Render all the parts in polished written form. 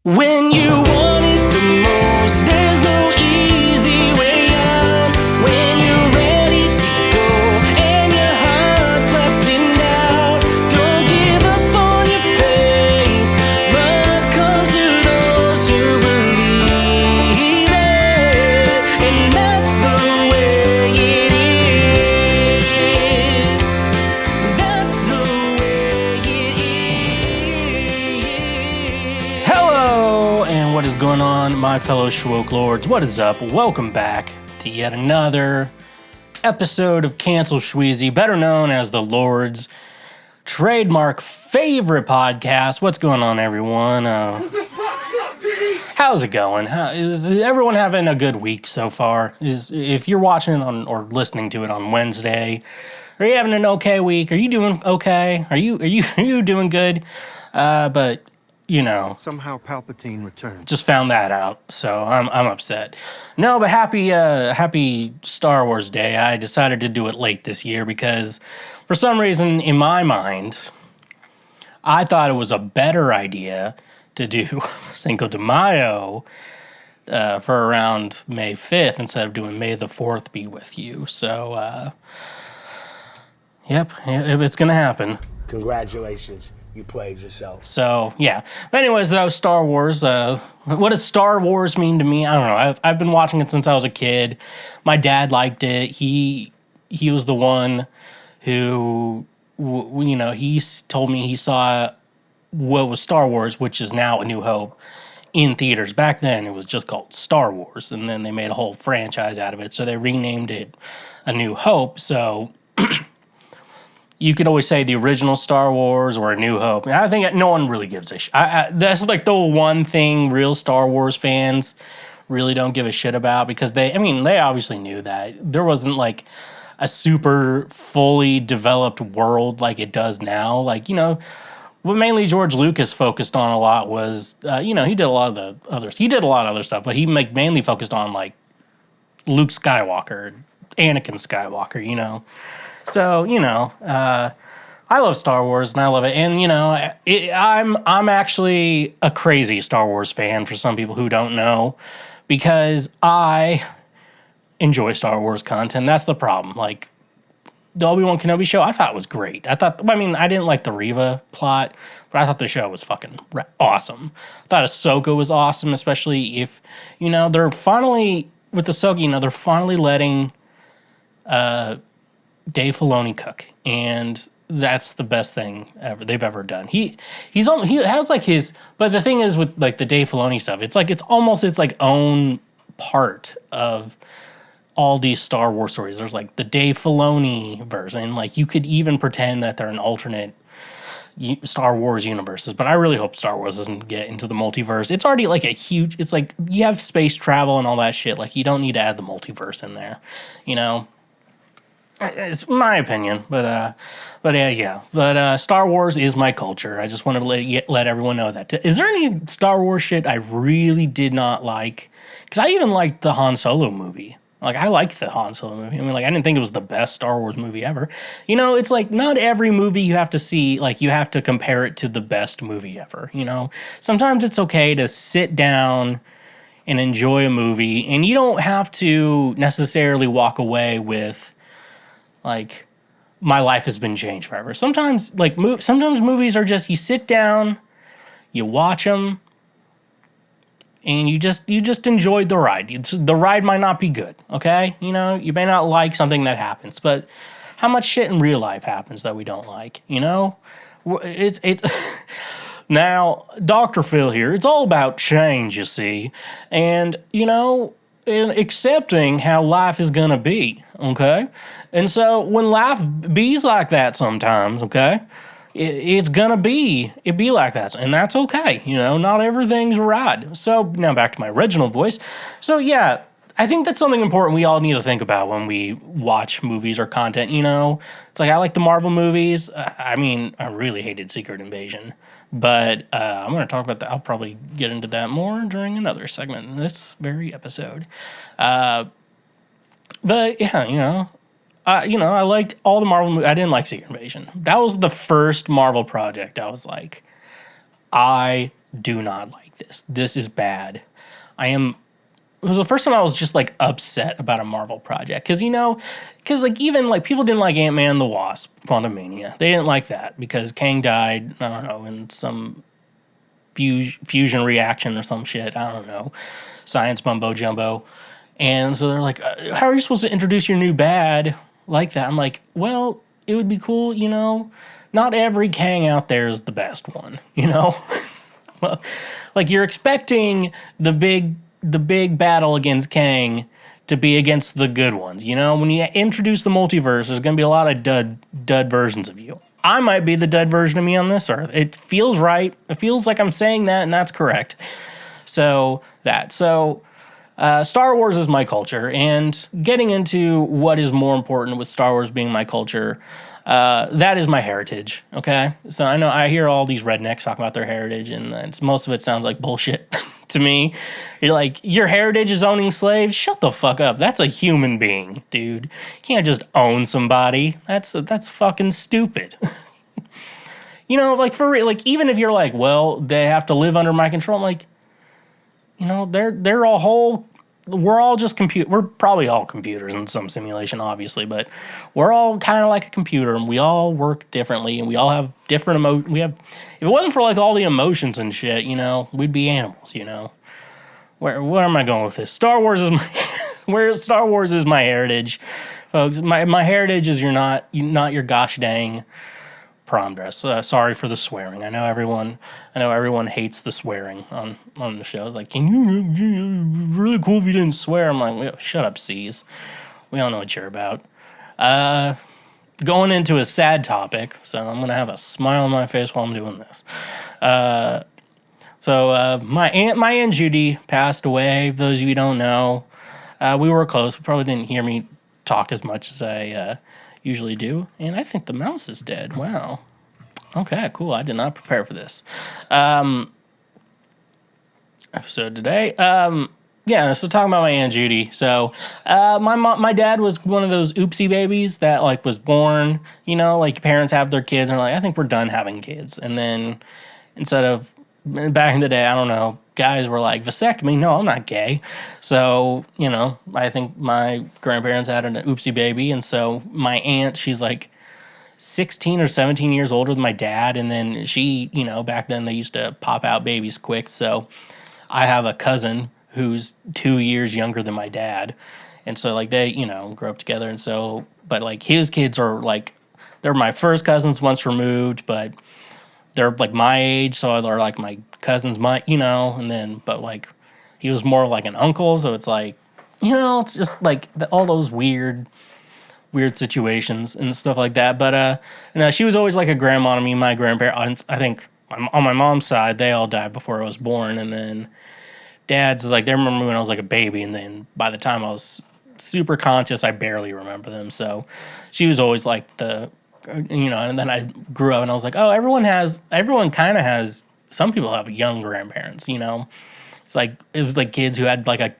When you want it the most, there's no easy way out. When you're ready to go and your heart's left in doubt, don't give up on your faith. Love comes to those who believe it, and that's the way it is. That's the way it is. Hello, and what is going on, my fellow Schwoke Lords? What is up? Welcome back to yet another episode of Cancel Schweezy, better known as the Lord's trademark favorite podcast. What's going on, everyone? How's it going? Is everyone having a good week so far? If you're watching it on or listening to it on Wednesday, are you having an okay week? Are you doing okay? Are you doing good? But you know, Somehow Palpatine returned. just found that out, so I'm upset. No, but happy Star Wars Day. I decided to do it late this year because for some reason in my mind, I thought it was a better idea to do Cinco de Mayo for around May 5th instead of doing May the 4th be with you. So, yep, it's going to happen. Congratulations, you played yourself. So, yeah. But anyways, though, Star Wars, what does Star Wars mean to me? I don't know. I've been watching it since I was a kid. My dad liked it. He was the one who, he told me he saw what was Star Wars, which is now A New Hope, in theaters. Back then, it was just called Star Wars, and then they made a whole franchise out of it, so they renamed it A New Hope. So you could always say the original Star Wars or A New Hope. I think no one really gives a shit. That's like the one thing real Star Wars fans really don't give a shit about, because they obviously knew that there wasn't like a super fully developed world like it does now. Like, what mainly George Lucas focused on a lot was, he did a lot of the others. He did a lot of other stuff, but he mainly focused on like Luke Skywalker, Anakin Skywalker, So, I love Star Wars and I love it. And, I'm actually a crazy Star Wars fan for some people who don't know, because I enjoy Star Wars content. That's the problem. Like, the Obi-Wan Kenobi show, I thought was great. I didn't like the Reva plot, but I thought the show was fucking awesome. I thought Ahsoka was awesome, especially if, they're finally, with Ahsoka, they're finally letting Dave Filoni cook, and that's the best thing they've ever done. He has like his, but the thing is with like the Dave Filoni stuff, it's almost its like own part of all these Star Wars stories. There's like the Dave Filoni version, like you could even pretend that they're an alternate Star Wars universes, but I really hope Star Wars doesn't get into the multiverse. It's already like it's like you have space travel and all that shit, like you don't need to add the multiverse in there, It's my opinion, but Star Wars is my culture. I just wanted to let everyone know that. Is there any Star Wars shit I really did not like? Because I even liked the Han Solo movie. Like, I liked the Han Solo movie. I didn't think it was the best Star Wars movie ever. It's like not every movie you have to see, like, you have to compare it to the best movie ever, Sometimes it's okay to sit down and enjoy a movie, and you don't have to necessarily walk away with, like, my life has been changed forever. Sometimes, like, sometimes movies are just, you sit down, you watch them, and you just enjoyed the ride. The ride might not be good, okay? You may not like something that happens, but how much shit in real life happens that we don't like, It's now, Dr. Phil here, it's all about change, you see, and, and accepting how life is gonna be, okay? And so when life be's like that sometimes, okay, it be like that, and that's okay, not everything's right. So now back to my original voice. So yeah, I think that's something important we all need to think about when we watch movies or content, It's like, I like the Marvel movies. I really hated Secret Invasion, but I'm going to talk about that. I'll probably get into that more during another segment in this very episode. But yeah, I liked all the Marvel movies. I didn't like Secret Invasion. That was the first Marvel project I was like, I do not like this. This is bad. It was the first time I was just like upset about a Marvel project. Cause even like people didn't like Ant-Man and the Wasp, Quantumania. They didn't like that because Kang died, I don't know, in some fusion reaction or some shit. I don't know. Science mumbo jumbo. And so they're like, how are you supposed to introduce your new bad like that? I'm like, well, it would be cool, not every Kang out there is the best one, Well, like you're expecting the big battle against Kang to be against the good ones. When you introduce the multiverse, there's going to be a lot of dud versions of you. I might be the dud version of me on this earth. It feels right. It feels like I'm saying that, and that's correct. So Star Wars is my culture, and getting into what is more important with Star Wars being my culture, that is my heritage, okay? So I know I hear all these rednecks talking about their heritage, and most of it sounds like bullshit to me. You're like, your heritage is owning slaves? Shut the fuck up. That's a human being, dude. You can't just own somebody. That's fucking stupid. Like for real, like even if you're like, well, they have to live under my control, I'm like, they're a whole. We're all just we're probably all computers in some simulation, obviously, but we're all kind of like a computer, and we all work differently, and we all have different if it wasn't for like all the emotions and shit, we'd be animals, Where am I going with this? Star Wars is Star Wars is my heritage, folks. My heritage is not your gosh dang prom dress. Sorry for the swearing. I know everyone hates the swearing on the show. It's like, can you really cool if you didn't swear? I'm like, shut up, C's. We all know what you're about. Going into a sad topic, so I'm gonna have a smile on my face while I'm doing this. So my aunt Judy passed away. For those of you who don't know, we were close. You probably didn't hear me talk as much as I usually do. And I think the mouse is dead. Wow. Okay, cool. I did not prepare for this. Episode today. So talking about my Aunt Judy. So my dad was one of those oopsie babies that like was born, like parents have their kids and are like, I think we're done having kids. And then instead of back in the day, I don't know, guys were like, vasectomy? No, I'm not gay. So, I think my grandparents had an oopsie baby. And so my aunt, she's like 16 or 17 years older than my dad. And then she, back then they used to pop out babies quick. So I have a cousin who's 2 years younger than my dad. And so like they, grew up together. And so, but like his kids are like, they're my first cousins once removed, but they're like my age, so they're like my cousins, and then, but like, he was more like an uncle, so it's like, it's just like all those weird situations and stuff like that. But she was always like a grandma to me. My grandparents, I think, on my mom's side, they all died before I was born, and then dad's like, they remember when I was like a baby, and then by the time I was super conscious, I barely remember them. So she was always like the. And then I grew up and I was like, oh, everyone kind of has, some people have young grandparents, It's like, it was like kids who had like a,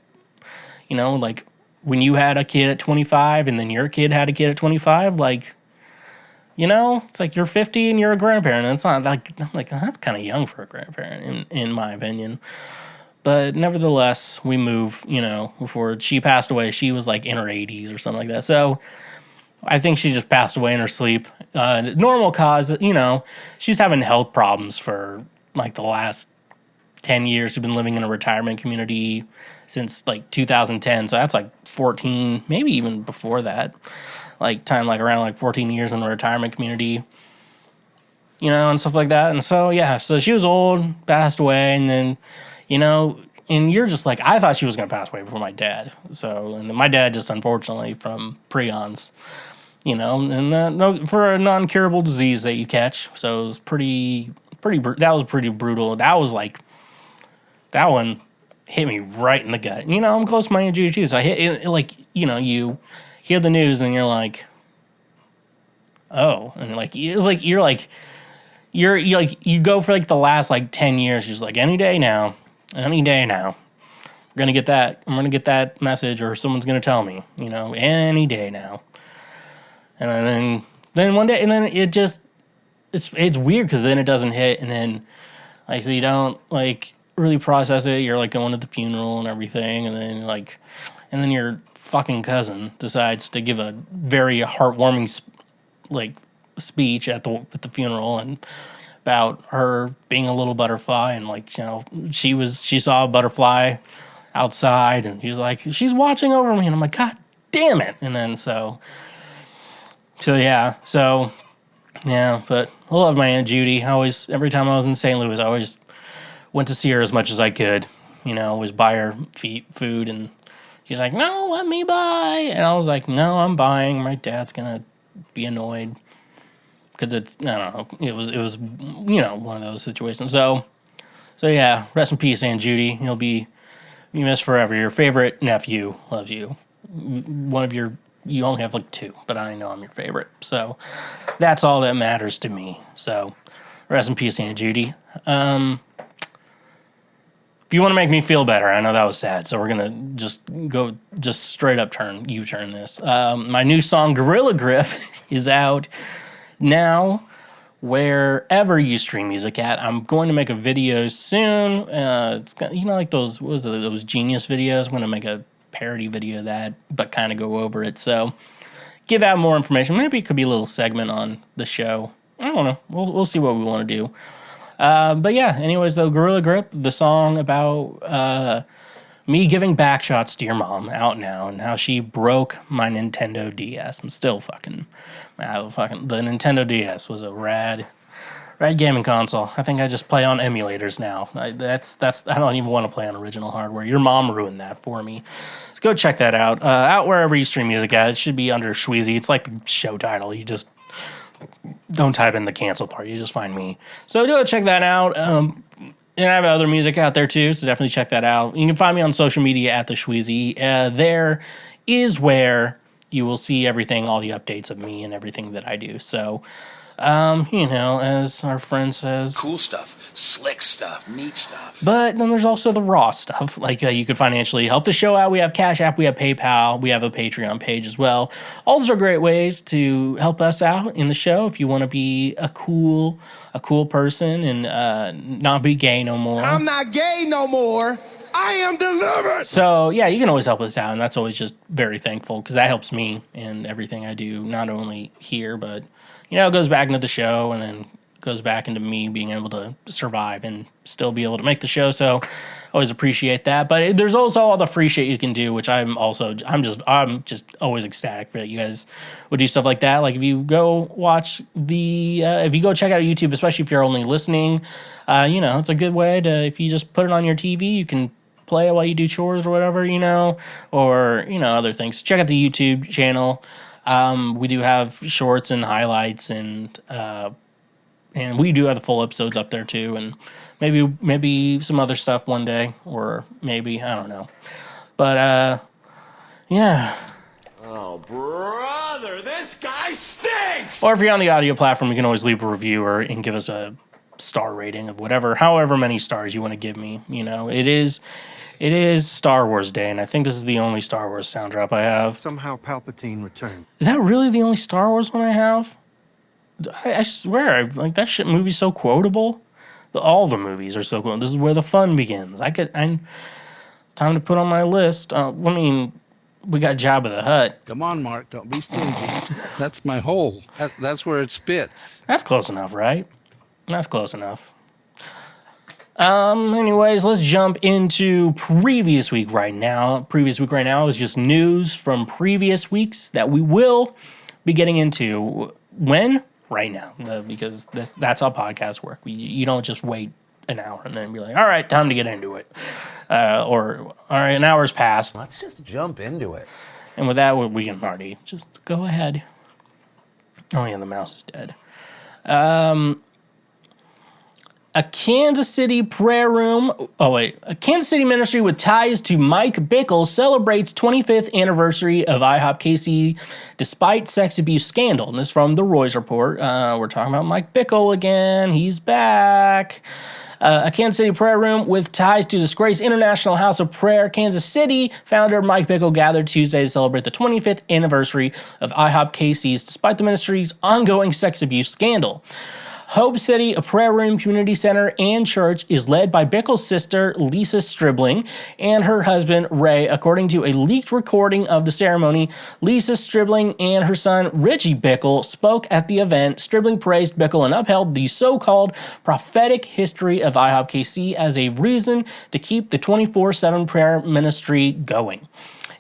like when you had a kid at 25 and then your kid had a kid at 25, like, it's like you're 50 and you're a grandparent. And it's not like, I'm like, that's kind of young for a grandparent in my opinion. But nevertheless, we moved, before she passed away, she was like in her 80s or something like that. So I think she just passed away in her sleep. Normal cause, she's having health problems for like the last 10 years. She's been living in a retirement community since like 2010. So that's like 14, maybe even before that. Like time, like around like 14 years in a retirement community, and stuff like that. And so, yeah, so she was old, passed away. And then, and you're just like, I thought she was going to pass away before my dad. So, and my dad just unfortunately from prions. And for a non-curable disease that you catch. So it was that was pretty brutal. That one hit me right in the gut. I'm close to my Aunt Judy too. So I hit it, like, you hear the news and you're like, oh, and like, it's like, you're like, you go for like the last like 10 years, just like any day now, we're going to get that. I'm going to get that message or someone's going to tell me, any day now. And then one day, and then it just, it's weird because then it doesn't hit. And then Like, so you don't, like, really process it. You're, like, going to the funeral and everything, and then your fucking cousin decides to give a very heartwarming, speech at the funeral, and about her being a little butterfly, and, like, you know, she saw a butterfly outside, and she's like, she's watching over me, and I'm like, God damn it. And then but I love my Aunt Judy. Every time I was in St. Louis, I always went to see her as much as I could, you know, always buy her food, and she's like, no, let me buy. And I was like, no, I'm buying. My dad's gonna be annoyed. Because I don't know, it was you know, one of those situations. So yeah, rest in peace, Aunt Judy. You'll be missed forever. Your favorite nephew loves you. You only have like 2, but I know I'm your favorite. So that's all that matters to me. So rest in peace, Aunt Judy. If you want to make me feel better, I know that was sad, so we're going to just straight up U-turn this. My new song, Gorilla Grip, is out now, wherever you stream music at. I'm going to make a video soon. It's got, you know, like those Genius videos. I'm going to make a parody video of that, but kind of go over it. So give out more information. Maybe it could be a little segment on the show. I don't know. We'll see what we want to do. But yeah, anyways, though, Gorilla Grip, the song about me giving back shots to your mom, out now, and how she broke my Nintendo DS. I'm still the Nintendo DS was a rad gaming console. I think I just play on emulators now. I don't even want to play on original hardware. Your mom ruined that for me. So go check that out. Out wherever you stream music at. It should be under Schweezy. It's like the show title. You just don't type in the cancel part. You just find me. So go check that out. And I have other music out there too, so definitely check that out. You can find me on social media at the Schweezy. There is where you will see everything, all the updates of me and everything that I do. So, you know, as our friend says, cool stuff, slick stuff, neat stuff. But then there's also the raw stuff. Like you could financially help the show out. We have Cash App, we have PayPal, we have a Patreon page as well. All those are great ways to help us out in the show if you want to be a cool person and not be gay no more. I'm not gay no more. I am delivered. So yeah, you can always help us out, and that's always just very thankful because that helps me in everything I do, not only here, but you know, it goes back into the show and then goes back into me being able to survive and still be able to make the show. So always appreciate that. But there's also all the free shit you can do, which I'm just always ecstatic for that you guys would do stuff like that. Like if you go watch if you go check out YouTube, especially if you're only listening, you know, it's a good way to, if you just put it on your TV, you can play it while you do chores or whatever, you know, or, you know, other things. Check out the YouTube channel. We do have shorts and highlights, and we do have the full episodes up there too, and maybe some other stuff one day, or maybe, I don't know. But yeah. Oh, brother, this guy stinks! Or if you're on the audio platform, you can always leave a review and give us a star rating of however many stars you want to give me. You know, it is Star Wars Day, and I think this is the only Star Wars sound drop I have. Somehow Palpatine returned. Is that really the only Star Wars one I have? I swear, like, that shit movie's so quotable. All the movies are so quotable. This is where the fun begins. Time to put on my list. I mean, we got Jabba the Hutt. Come on, Mark, don't be stingy. That's my hole. That's where it spits. That's close enough, right? That's close enough. Anyways, let's jump into previous week right now. Previous week right now is just news from previous weeks that we will be getting into. When? Right now. Because that's how podcasts work. You don't just wait an hour and then be like, all right, time to get into it. Or, all right, an hour's passed. Let's just jump into it. And with that, we can already just go ahead. Oh, yeah, the mouse is dead. A Kansas City ministry with ties to Mike Bickle celebrates 25th anniversary of IHOPKC despite sex abuse scandal. And this is from the Roy's Report. We're talking about Mike Bickle again. He's back. A Kansas City prayer room with ties to disgraced International House of Prayer Kansas City founder Mike Bickle gathered Tuesday to celebrate the 25th anniversary of IHOPKC's despite the ministry's ongoing sex abuse scandal. Hope City, a prayer room, community center, and church, is led by Bickle's sister, Lisa Stribling, and her husband, Ray. According to a leaked recording of the ceremony, Lisa Stribling and her son, Richie Bickle, spoke at the event. Stribling praised Bickle and upheld the so-called prophetic history of IHOPKC as a reason to keep the 24/7 prayer ministry going.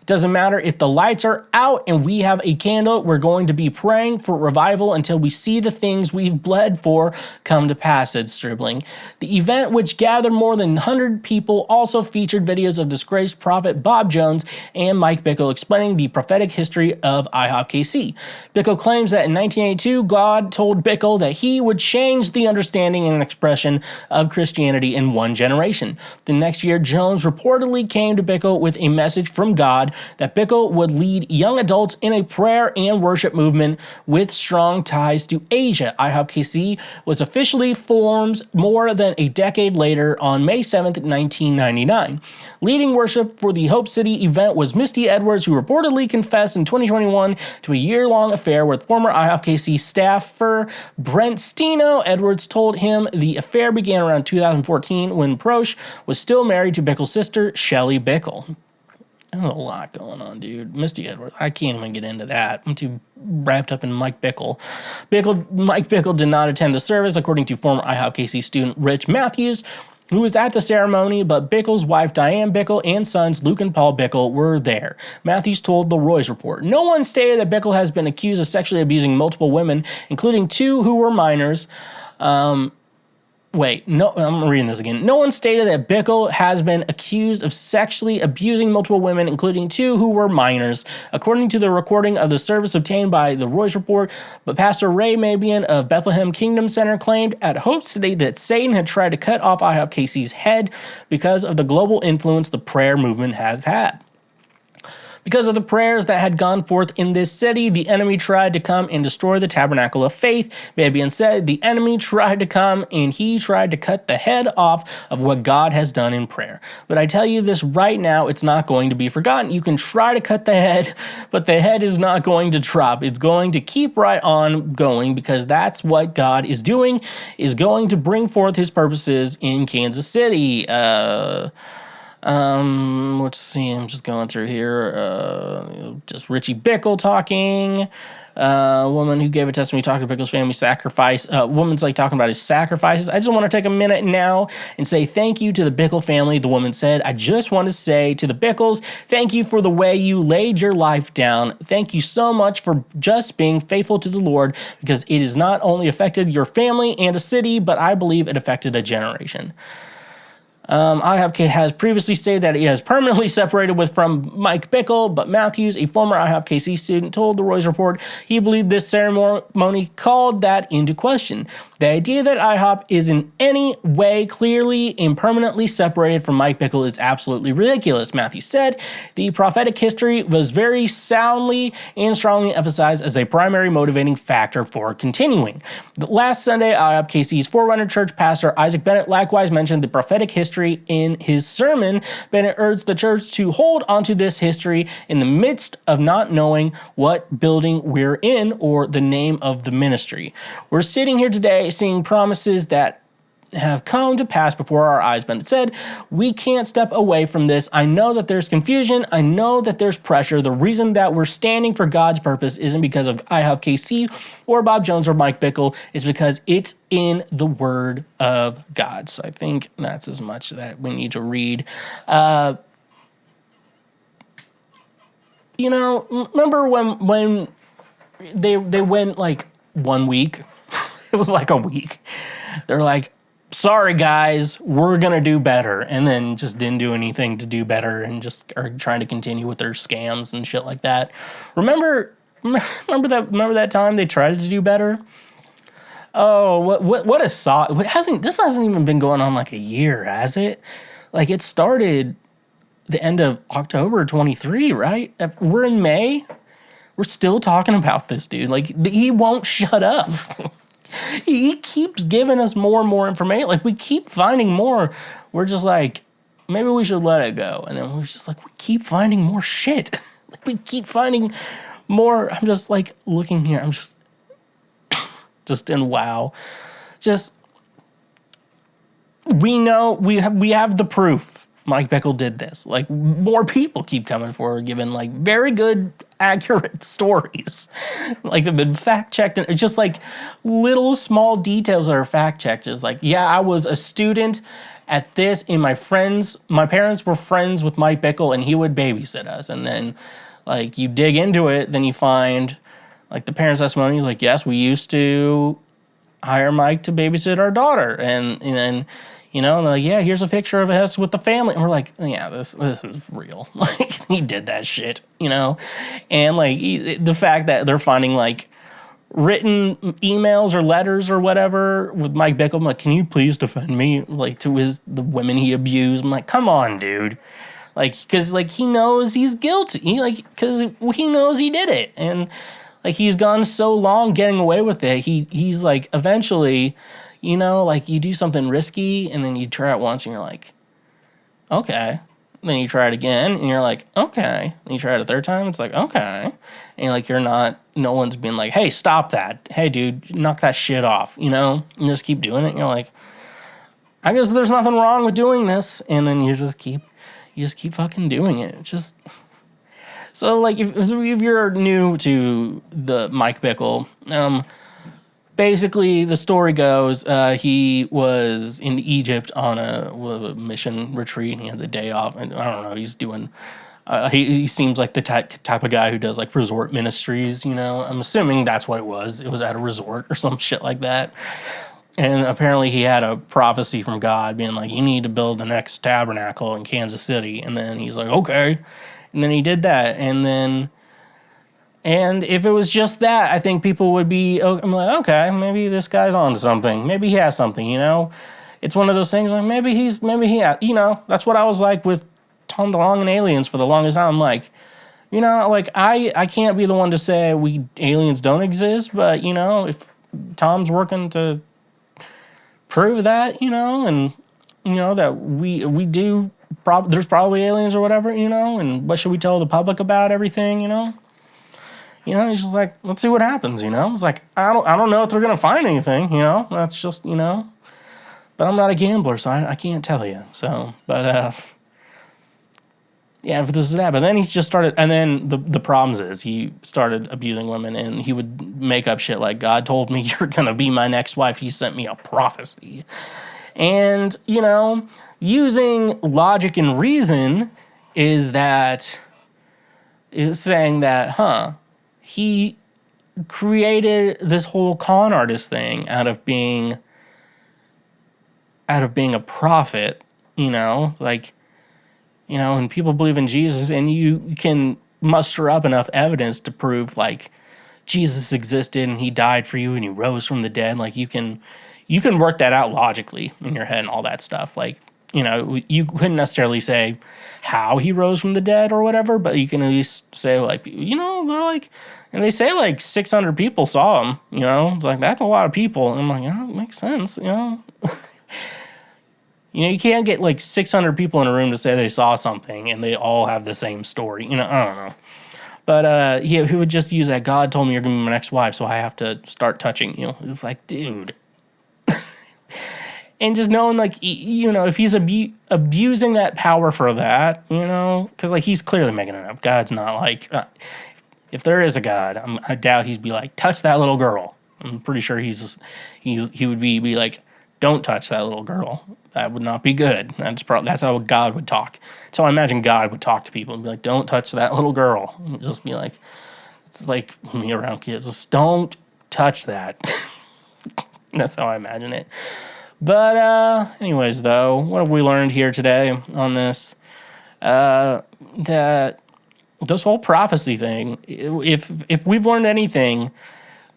Doesn't matter if the lights are out and we have a candle, we're going to be praying for revival until we see the things we've bled for come to pass, said Stribling. The event, which gathered more than 100 people, also featured videos of disgraced prophet Bob Jones and Mike Bickle explaining the prophetic history of IHOPKC. Bickle claims that in 1982, God told Bickle that he would change the understanding and expression of Christianity in one generation. The next year, Jones reportedly came to Bickle with a message from God that Bickle would lead young adults in a prayer and worship movement with strong ties to Asia. IHOPKC was officially formed more than a decade later on May 7th, 1999. Leading worship for the Hope City event was Misty Edwards, who reportedly confessed in 2021 to a year-long affair with former IHOPKC staffer Brent Steno. Edwards told him the affair began around 2014 when Prosh was still married to Bickle's sister, Shelley Bickle. There's a lot going on, dude. Misty Edwards, I can't even get into that. I'm too wrapped up in Mike Bickle. Mike Bickle did not attend the service, according to former IHOPKC student Rich Matthews, who was at the ceremony, but Bickle's wife Diane Bickle and sons Luke and Paul Bickle were there. Matthews told the Roy's Report. No one stated that Bickle has been accused of sexually abusing multiple women, including 2 who were minors. I'm reading this again. No one stated that Bickle has been accused of sexually abusing multiple women, including 2 who were minors, according to the recording of the service obtained by the Roy's Report. But Pastor Ray Mabian of Bethlehem Kingdom Center claimed at Hope City that Satan had tried to cut off IHOPKC's head because of the global influence the prayer movement has had. Because of the prayers that had gone forth in this city, the enemy tried to come and destroy the tabernacle of faith. Mabian said the enemy tried to come and he tried to cut the head off of what God has done in prayer. But I tell you this right now, it's not going to be forgotten. You can try to cut the head, but the head is not going to drop. It's going to keep right on going because that's what God is doing, is going to bring forth his purposes in Kansas City. Let's see, I'm just going through here, just Richie Bickle talking, a woman who gave a testimony talking to Bickle's family sacrifice, woman's like talking about his sacrifices. I just want to take a minute now and say thank you to the Bickle family. The woman said, I just want to say to the Bickles, thank you for the way you laid your life down. Thank you so much for just being faithful to the Lord, because it has not only affected your family and a city, but I believe it affected a generation. IHOPK has previously stated that he has permanently separated from Mike Bickle, but Matthews, a former IHOPKC student, told the Roy's Report he believed this ceremony called that into question. The idea that IHOP is in any way clearly and permanently separated from Mike Bickle is absolutely ridiculous, Matthews said. The prophetic history was very soundly and strongly emphasized as a primary motivating factor for continuing. Last Sunday, IHOPKC's Forerunner Church pastor Isaac Bennett likewise mentioned the prophetic history in his sermon. Bennett urged the church to hold onto this history in the midst of not knowing what building we're in or the name of the ministry. We're sitting here today seeing promises that have come to pass before our eyes. Bennett said, we can't step away from this. I know that there's confusion. I know that there's pressure. The reason that we're standing for God's purpose isn't because of IHOPKC or Bob Jones or Mike Bickle. It's because it's in the Word of God. So I think that's as much that we need to read. Remember when they went like 1 week? It was like a week. They're like, sorry guys, we're gonna do better, and then just didn't do anything to do better and just are trying to continue with their scams and shit like that. Remember that time they tried to do better? Oh, what a saw! This hasn't even been going on like a year, has it? Like it started the end of October 23, right? We're in May. We're still talking about this dude. Like he won't shut up. He keeps giving us more and more information. Like, we keep finding more. We're just like, maybe we should let it go. And then we're just like, we keep finding more shit. Like, we keep finding more. I'm just like looking here. I'm just in wow. just we know we have the proof. Mike Bickle did this. Like, more people keep coming forward, giving like very good, accurate stories. Like, they've been fact checked, and it's just like little small details that are fact checked. Is like, yeah, I was a student at this, and my parents were friends with Mike Bickle, and he would babysit us. And then, like, you dig into it, then you find like the parents' testimony. Like, yes, we used to hire Mike to babysit our daughter, and then. You know, and they're like, yeah, here's a picture of us with the family. And we're like, yeah, this is real. Like, he did that shit, you know? And, like, the fact that they're finding, like, written emails or letters or whatever with Mike Bickle, I'm like, can you please defend me? Like, to the women he abused. I'm like, come on, dude. Like, because, like, he knows he's guilty. Like, because he knows he did it. And, like, he's gone so long getting away with it. He's, like, eventually... You know, like, you do something risky, and then you try it once, and you're like, okay. Then you try it again, and you're like, okay. Then you try it a third time, it's like, okay. And, like, no one's been like, hey, stop that. Hey, dude, knock that shit off, you know? You just keep doing it, and you're like, I guess there's nothing wrong with doing this. And then you just keep fucking doing it. It's just... So, like, if you're new to the Mike Bickle, basically, the story goes, he was in Egypt on a mission retreat, and he had the day off, and I don't know, he's doing, he seems like the type of guy who does, like, resort ministries, you know? I'm assuming that's what it was. It was at a resort or some shit like that. And apparently he had a prophecy from God being like, you need to build the next tabernacle in Kansas City. And then he's like, okay. And then he did that, And if it was just that, I think people would be, I'm like, okay, maybe this guy's on to something. Maybe he has something, you know? It's one of those things, like, maybe he has, you know? That's what I was like with Tom DeLonge and Aliens for the longest time. I'm like, you know, like, I can't be the one to say aliens don't exist, but, you know, if Tom's working to prove that, you know, and, you know, that we do, there's probably aliens or whatever, you know, and what should we tell the public about everything, you know? You know, he's just like, let's see what happens, you know? It's like, I don't know if they're going to find anything, you know? That's just, you know? But I'm not a gambler, so I can't tell you. So, but, yeah, if this is that. But then he just started, and then the problems is he started abusing women, and he would make up shit like, God told me you're going to be my next wife. He sent me a prophecy. And, you know, using logic and reason is saying that, he created this whole con artist thing out of being a prophet, you know, like, you know, and people believe in Jesus, and you can muster up enough evidence to prove, like, Jesus existed and he died for you and he rose from the dead. Like, you can work that out logically in your head and all that stuff. Like, you know, you couldn't necessarily say how he rose from the dead or whatever, but you can at least say, like, you know, they're like, and they say like 600 people saw him, you know, it's like, that's a lot of people. And I'm like, oh, it makes sense, you know. You know, you can't get like 600 people in a room to say they saw something and they all have the same story, you know, I don't know. But he would just use that, God told me you're going to be my next wife, so I have to start touching you. It's like, dude. And just knowing, like, you know, if he's abusing that power for that, you know, because, like, he's clearly making it up. God's not like, if there is a God, I doubt he'd be like, touch that little girl. I'm pretty sure he would be like, don't touch that little girl. That would not be good. That's how God would talk. So I imagine God would talk to people and be like, don't touch that little girl. And just be like, it's like me around kids. Just don't touch that. That's how I imagine it. But anyways, though, what have we learned here today on this? That this whole prophecy thing, if we've learned anything,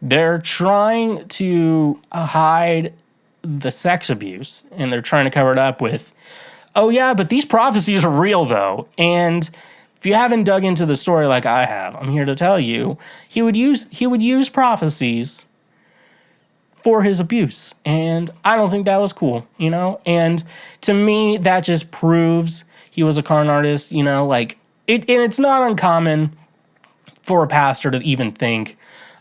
they're trying to hide the sex abuse, and they're trying to cover it up with, oh yeah, but these prophecies are real though. And if you haven't dug into the story like I have, I'm here to tell you, he would use prophecies for his abuse, and I don't think that was cool, you know. And to me, that just proves he was a con artist, you know. Like and it's not uncommon for a pastor to even think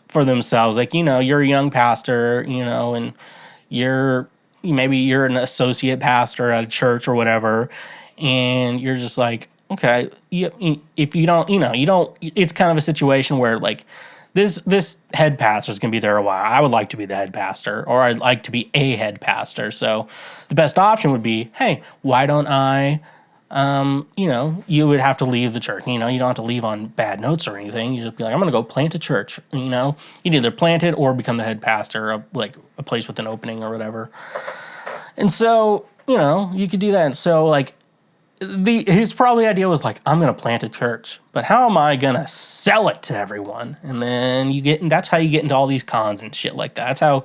for themselves, like, you know, you're a young pastor, you know, and maybe you're an associate pastor at a church or whatever, and you're just like, okay, if you don't, it's kind of a situation where like this head pastor is going to be there a while. I would like to be the head pastor, or I'd like to be a head pastor. So the best option would be, hey, why don't I, you would have to leave the church. You don't have to leave on bad notes or anything. You just be like, I'm going to go plant a church. You'd either plant it or become the head pastor, like a place with an opening or whatever. And so, you could do that. And so, like, his probably idea was like, I'm going to plant a church, but how am I going to sell it to everyone? And then that's how you get into all these cons and shit like that. That's how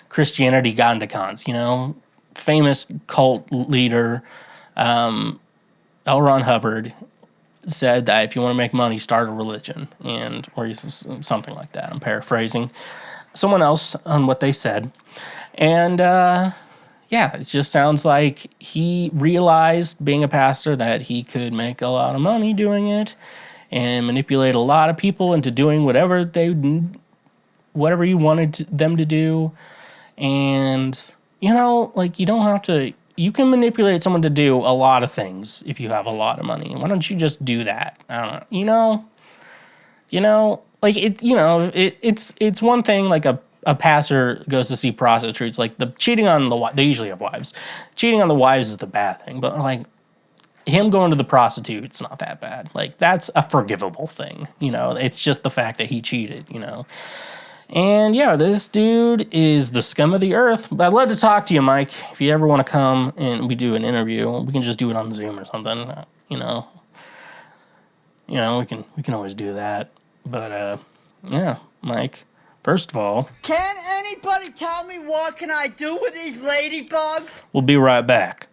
Christianity got into cons, Famous cult leader, L. Ron Hubbard said that if you want to make money, start a religion, or something like that. I'm paraphrasing someone else on what they said. And, it just sounds like he realized, being a pastor, that he could make a lot of money doing it and manipulate a lot of people into doing whatever he wanted them to do. And, you don't have to, you can manipulate someone to do a lot of things if you have a lot of money. Why don't you just do that? I don't know. It's one thing, like a pastor goes to see prostitutes, like the cheating on they usually have wives. Cheating on the wives is the bad thing, but like him going to the prostitute, it's not that bad. Like that's a forgivable thing, It's just the fact that he cheated, And this dude is the scum of the earth. But I'd love to talk to you, Mike. If you ever want to come and we do an interview, we can just do it on Zoom or something. We can always do that. But Mike. First of all, can anybody tell me what can I do with these ladybugs? We'll be right back.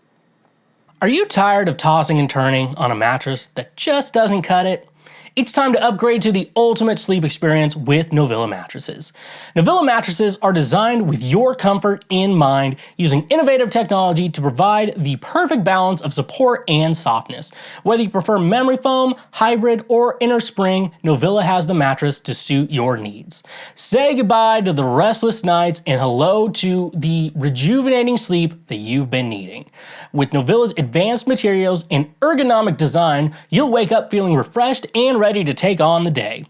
Are you tired of tossing and turning on a mattress that just doesn't cut it? It's time to upgrade to the ultimate sleep experience with Novilla mattresses. Novilla mattresses are designed with your comfort in mind, using innovative technology to provide the perfect balance of support and softness. Whether you prefer memory foam, hybrid, or inner spring, Novilla has the mattress to suit your needs. Say goodbye to the restless nights and hello to the rejuvenating sleep that you've been needing. With Novilla's advanced materials and ergonomic design, you'll wake up feeling refreshed and ready to take on the day.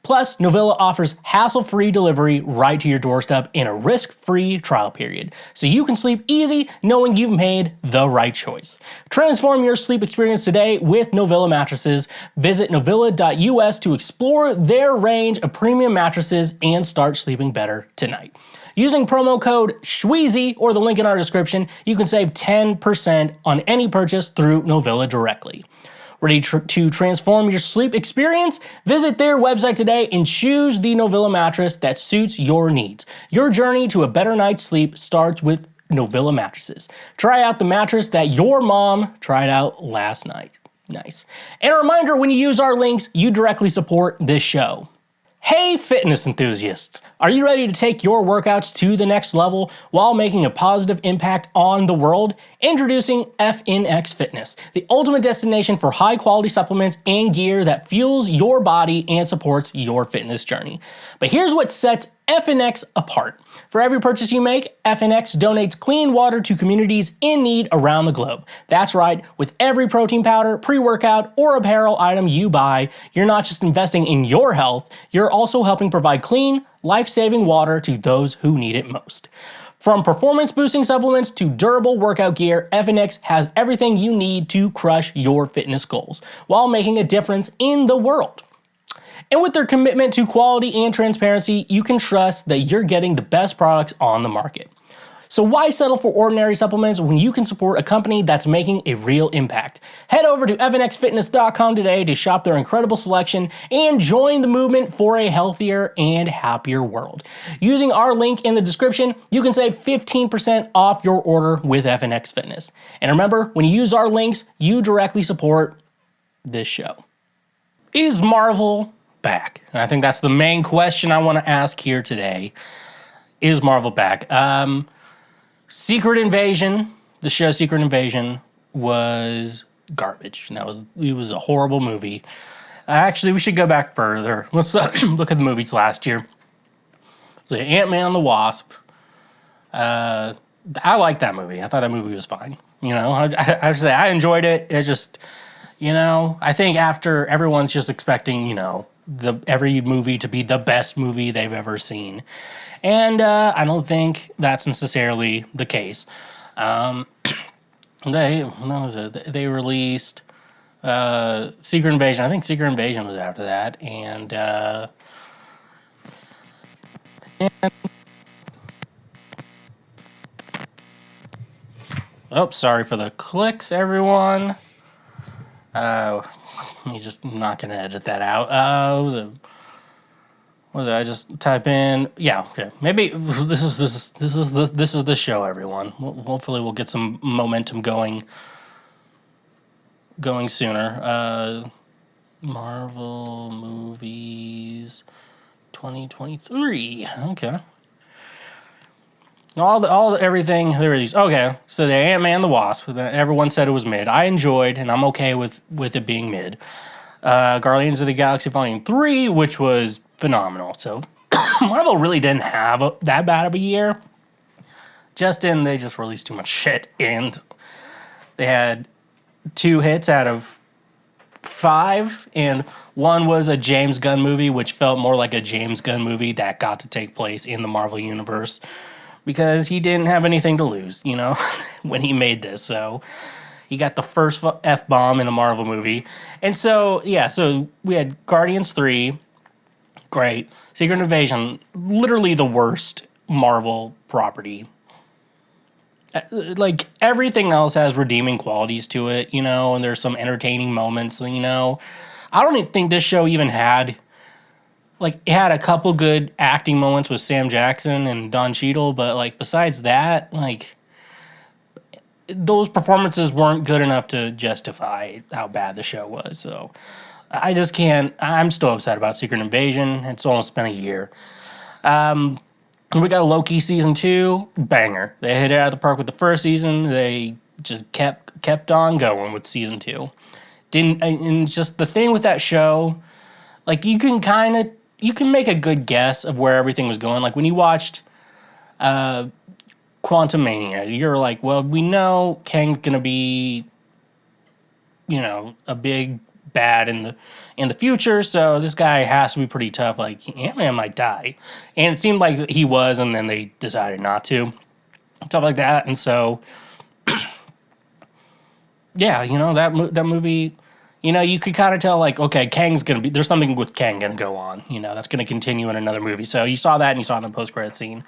Plus, Novilla offers hassle-free delivery right to your doorstep and a risk-free trial period, so you can sleep easy knowing you've made the right choice. Transform your sleep experience today with Novilla mattresses. Visit novilla.us to explore their range of premium mattresses and start sleeping better tonight. Using promo code Schweezy or the link in our description, you can save 10% on any purchase through Novilla directly. Ready to transform your sleep experience? Visit their website today and choose the Novilla mattress that suits your needs. Your journey to a better night's sleep starts with Novilla mattresses. Try out the mattress that your mom tried out last night. Nice. And a reminder, when you use our links, you directly support this show. Hey fitness enthusiasts, are you ready to take your workouts to the next level while making a positive impact on the world? Introducing FNX Fitness, the ultimate destination for high quality supplements and gear that fuels your body and supports your fitness journey. But here's what sets FNX apart. For every purchase you make, FNX donates clean water to communities in need around the globe. That's right, with every protein powder, pre-workout, or apparel item you buy, you're not just investing in your health, you're also helping provide clean, life-saving water to those who need it most. From performance-boosting supplements to durable workout gear, FNX has everything you need to crush your fitness goals while making a difference in the world. And with their commitment to quality and transparency, you can trust that you're getting the best products on the market. So why settle for ordinary supplements when you can support a company that's making a real impact? Head over to fnxfitness.com today to shop their incredible selection and join the movement for a healthier and happier world. Using our link in the description, you can save 15% off your order with FNX Fitness. And remember, when you use our links, you directly support this show. Is Marvel back? And I think that's the main question I want to ask here today. Is Marvel back? Secret Invasion, the show Secret Invasion, was garbage. And it was a horrible movie. Actually, we should go back further. Let's look at the movies last year. So Ant-Man and the Wasp, I like that movie. I thought that movie was fine. I would say I enjoyed it. It just, I think after everyone's just expecting, every movie to be the best movie they've ever seen. And I don't think that's necessarily the case. They released Secret Invasion. I think Secret Invasion was after that. And oh, sorry for the clicks, everyone. Me just not gonna edit that out. What did I just type in? Yeah, okay. Maybe this is the show, everyone. Hopefully, we'll get some momentum going sooner. Marvel movies 2023. Okay. Everything there is. Okay, so the Ant-Man and the Wasp. Everyone said it was mid. I enjoyed, and I'm okay with it being mid. Guardians of the Galaxy Volume 3, which was phenomenal. So Marvel really didn't have that bad of a year. They just released too much shit, and they had 2 hits out of 5, and one was a James Gunn movie, which felt more like a James Gunn movie that got to take place in the Marvel Universe. Because he didn't have anything to lose, when he made this. So he got the first F-bomb in a Marvel movie. And so we had Guardians 3, great. Secret Invasion, literally the worst Marvel property. Like, everything else has redeeming qualities to it, and there's some entertaining moments, I don't even think this show even had... Like, it had a couple good acting moments with Sam Jackson and Don Cheadle, but, besides that, those performances weren't good enough to justify how bad the show was. So, I just can't... I'm still upset about Secret Invasion. It's almost been a year. We got Loki Season 2. Banger. They hit it out of the park with the first season. They just kept on going with Season 2. And just the thing with that show... you can make a good guess of where everything was going. Like, when you watched Quantumania, you're like, well, we know Kang's going to be, a big bad in the future, so this guy has to be pretty tough. Like, Ant-Man might die. And it seemed like he was, and then they decided not to. Stuff like that. And so, yeah, that movie... you could kind of tell, okay, there's something with Kang going to go on. That's going to continue in another movie. So you saw that, and you saw it in the post-credit scene.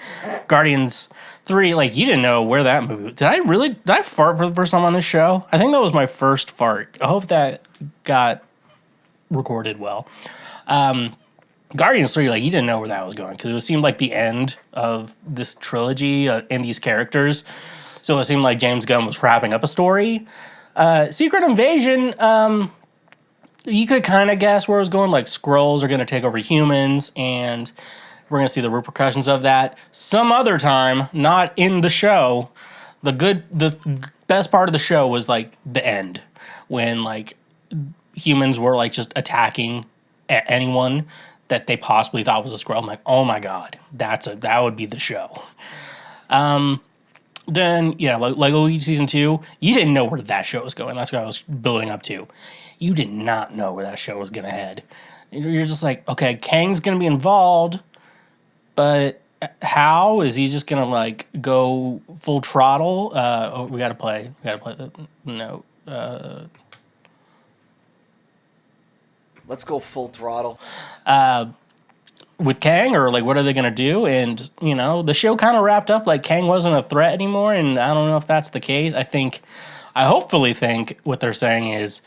Guardians 3, you didn't know where that movie... Did I fart for the first time on this show? I think that was my first fart. I hope that got recorded well. Guardians 3, you didn't know where that was going, because it seemed like the end of this trilogy and these characters. So it seemed like James Gunn was wrapping up a story. Secret Invasion... you could kind of guess where it was going. Skrulls are going to take over humans, and we're going to see the repercussions of that. Some other time, not in the show, the best part of the show was, the end. When, humans were, just attacking anyone that they possibly thought was a Skrull. I'm like, oh my god, that would be the show. Then, yeah, like Loki Season 2, you didn't know where that show was going. That's what I was building up to. You did not know where that show was going to head. You're just like, okay, Kang's going to be involved, but how? Is he just going to, go full throttle? We got to play the note. Let's go full throttle. With Kang, or what are they going to do? And, the show kind of wrapped up Kang wasn't a threat anymore, and I don't know if that's the case. I hopefully think what they're saying is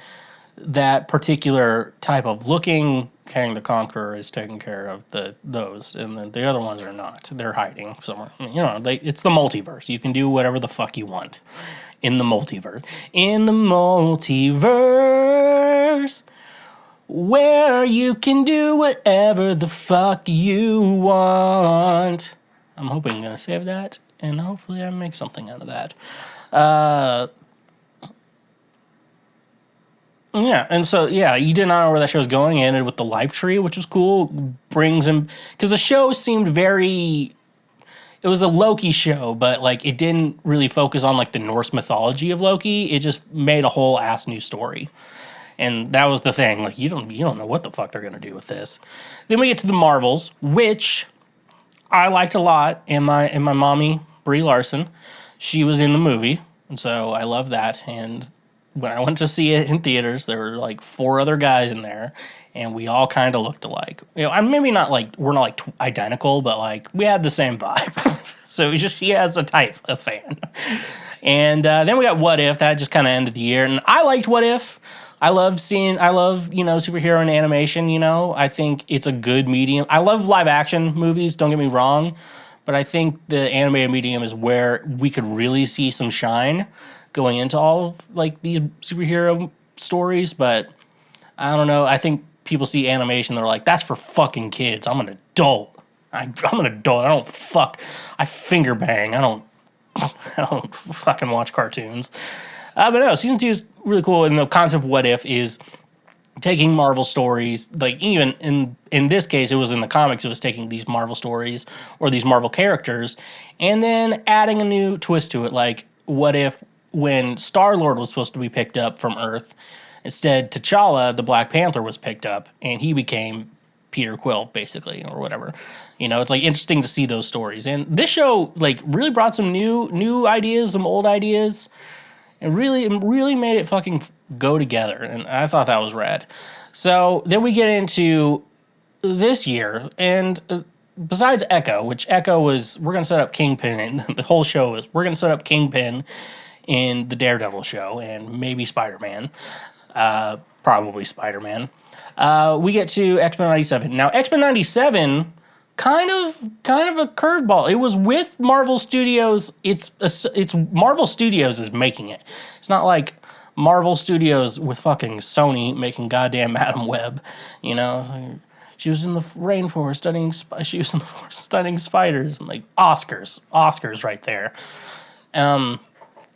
that particular type of looking Kang the Conqueror is taking care of those, and the other ones are not. They're hiding somewhere. It's the multiverse. You can do whatever the fuck you want in the multiverse. In the multiverse, where you can do whatever the fuck you want. I'm hoping I'm going to save that, and hopefully I make something out of that. Yeah, and so, yeah, you did not know where that show was going. It ended with the life tree, which was cool. Brings him... Because the show seemed very... it was a Loki show, but like it didn't really focus on like the Norse mythology of Loki. It just made a whole ass new story. And that was the thing. Like you don't know what the fuck they're gonna do with this. Then we get to the Marvels, which I liked a lot. And my mommy, Brie Larson, she was in the movie. And so I love that. And when I went to see it in theaters, there were like 4 other guys in there, and we all kind of looked alike. You know, I'm maybe not like we're not like identical, but like we had the same vibe. So she has a type of fan. And then we got What If. That just kind of ended the year, and I liked What If. I love superhero and animation. I think it's a good medium. I love live action movies. Don't get me wrong, but I think the animated medium is where we could really see some shine going into all of like these superhero stories. But I don't know. I think people see animation, they're like, that's for fucking kids. I'm an adult. I'm an adult. I finger bang. I don't fucking watch cartoons. But no, season 2 is really cool. And the concept of What If is taking Marvel stories, like even in this case, it was in the comics, it was taking these Marvel stories or these Marvel characters and then adding a new twist to it. Like, what if when Star-Lord was supposed to be picked up from Earth, instead T'Challa, the Black Panther, was picked up and he became Peter Quill, basically, or whatever. It's like interesting to see those stories. And this show like really brought some new ideas, some old ideas, and really made it fucking go together. And I thought that was rad. So then we get into this year, and besides Echo, which Echo was, we're going to set up Kingpin, and the whole show is, we're going to set up Kingpin in the Daredevil show, and maybe Spider-Man. Probably Spider-Man. We get to X-Men 97. Now, X-Men 97... kind of a curveball. It was with Marvel Studios. It's Marvel Studios is making it. It's not like Marvel Studios with fucking Sony making goddamn Madam Web. She was in the rainforest studying. She was in the forest studying spiders. I'm like, Oscars right there.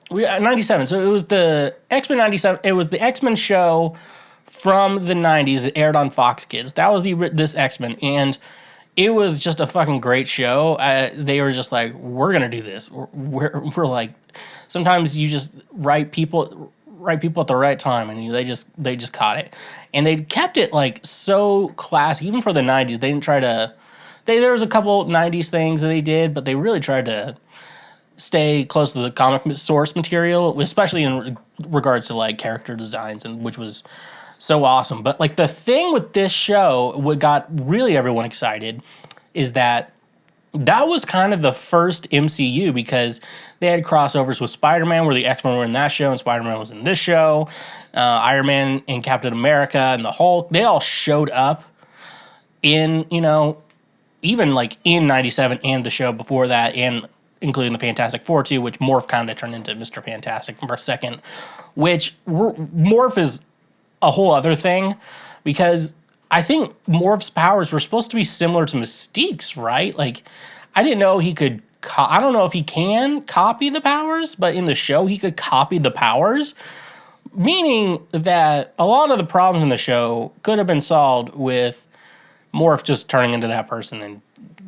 We 97. So it was the X-Men 97. It was the X-Men show from the 90s. It aired on Fox Kids. That was this X-Men, and it was just a fucking great show. They were just like, we're gonna do this. We're like, sometimes you just write people at the right time, and they just caught it, and they kept it like so classy. Even for the 90s, they didn't try to. There was a couple 90s things that they did, but they really tried to stay close to the comic source material, especially in regards to like character designs, and which was so awesome. But like the thing with this show, what got really everyone excited is that was kind of the first MCU, because they had crossovers with Spider-Man, where the X-Men were in that show and Spider-Man was in this show. Iron Man and Captain America and the Hulk, they all showed up in, even like in 97 and the show before that, and including the Fantastic Four too, which Morph kind of turned into Mr. Fantastic for a second, which Morph is a whole other thing, because I think Morph's powers were supposed to be similar to Mystique's, right? Like, I didn't know he could, I don't know if he can copy the powers, but in the show he could copy the powers, meaning that a lot of the problems in the show could have been solved with Morph just turning into that person and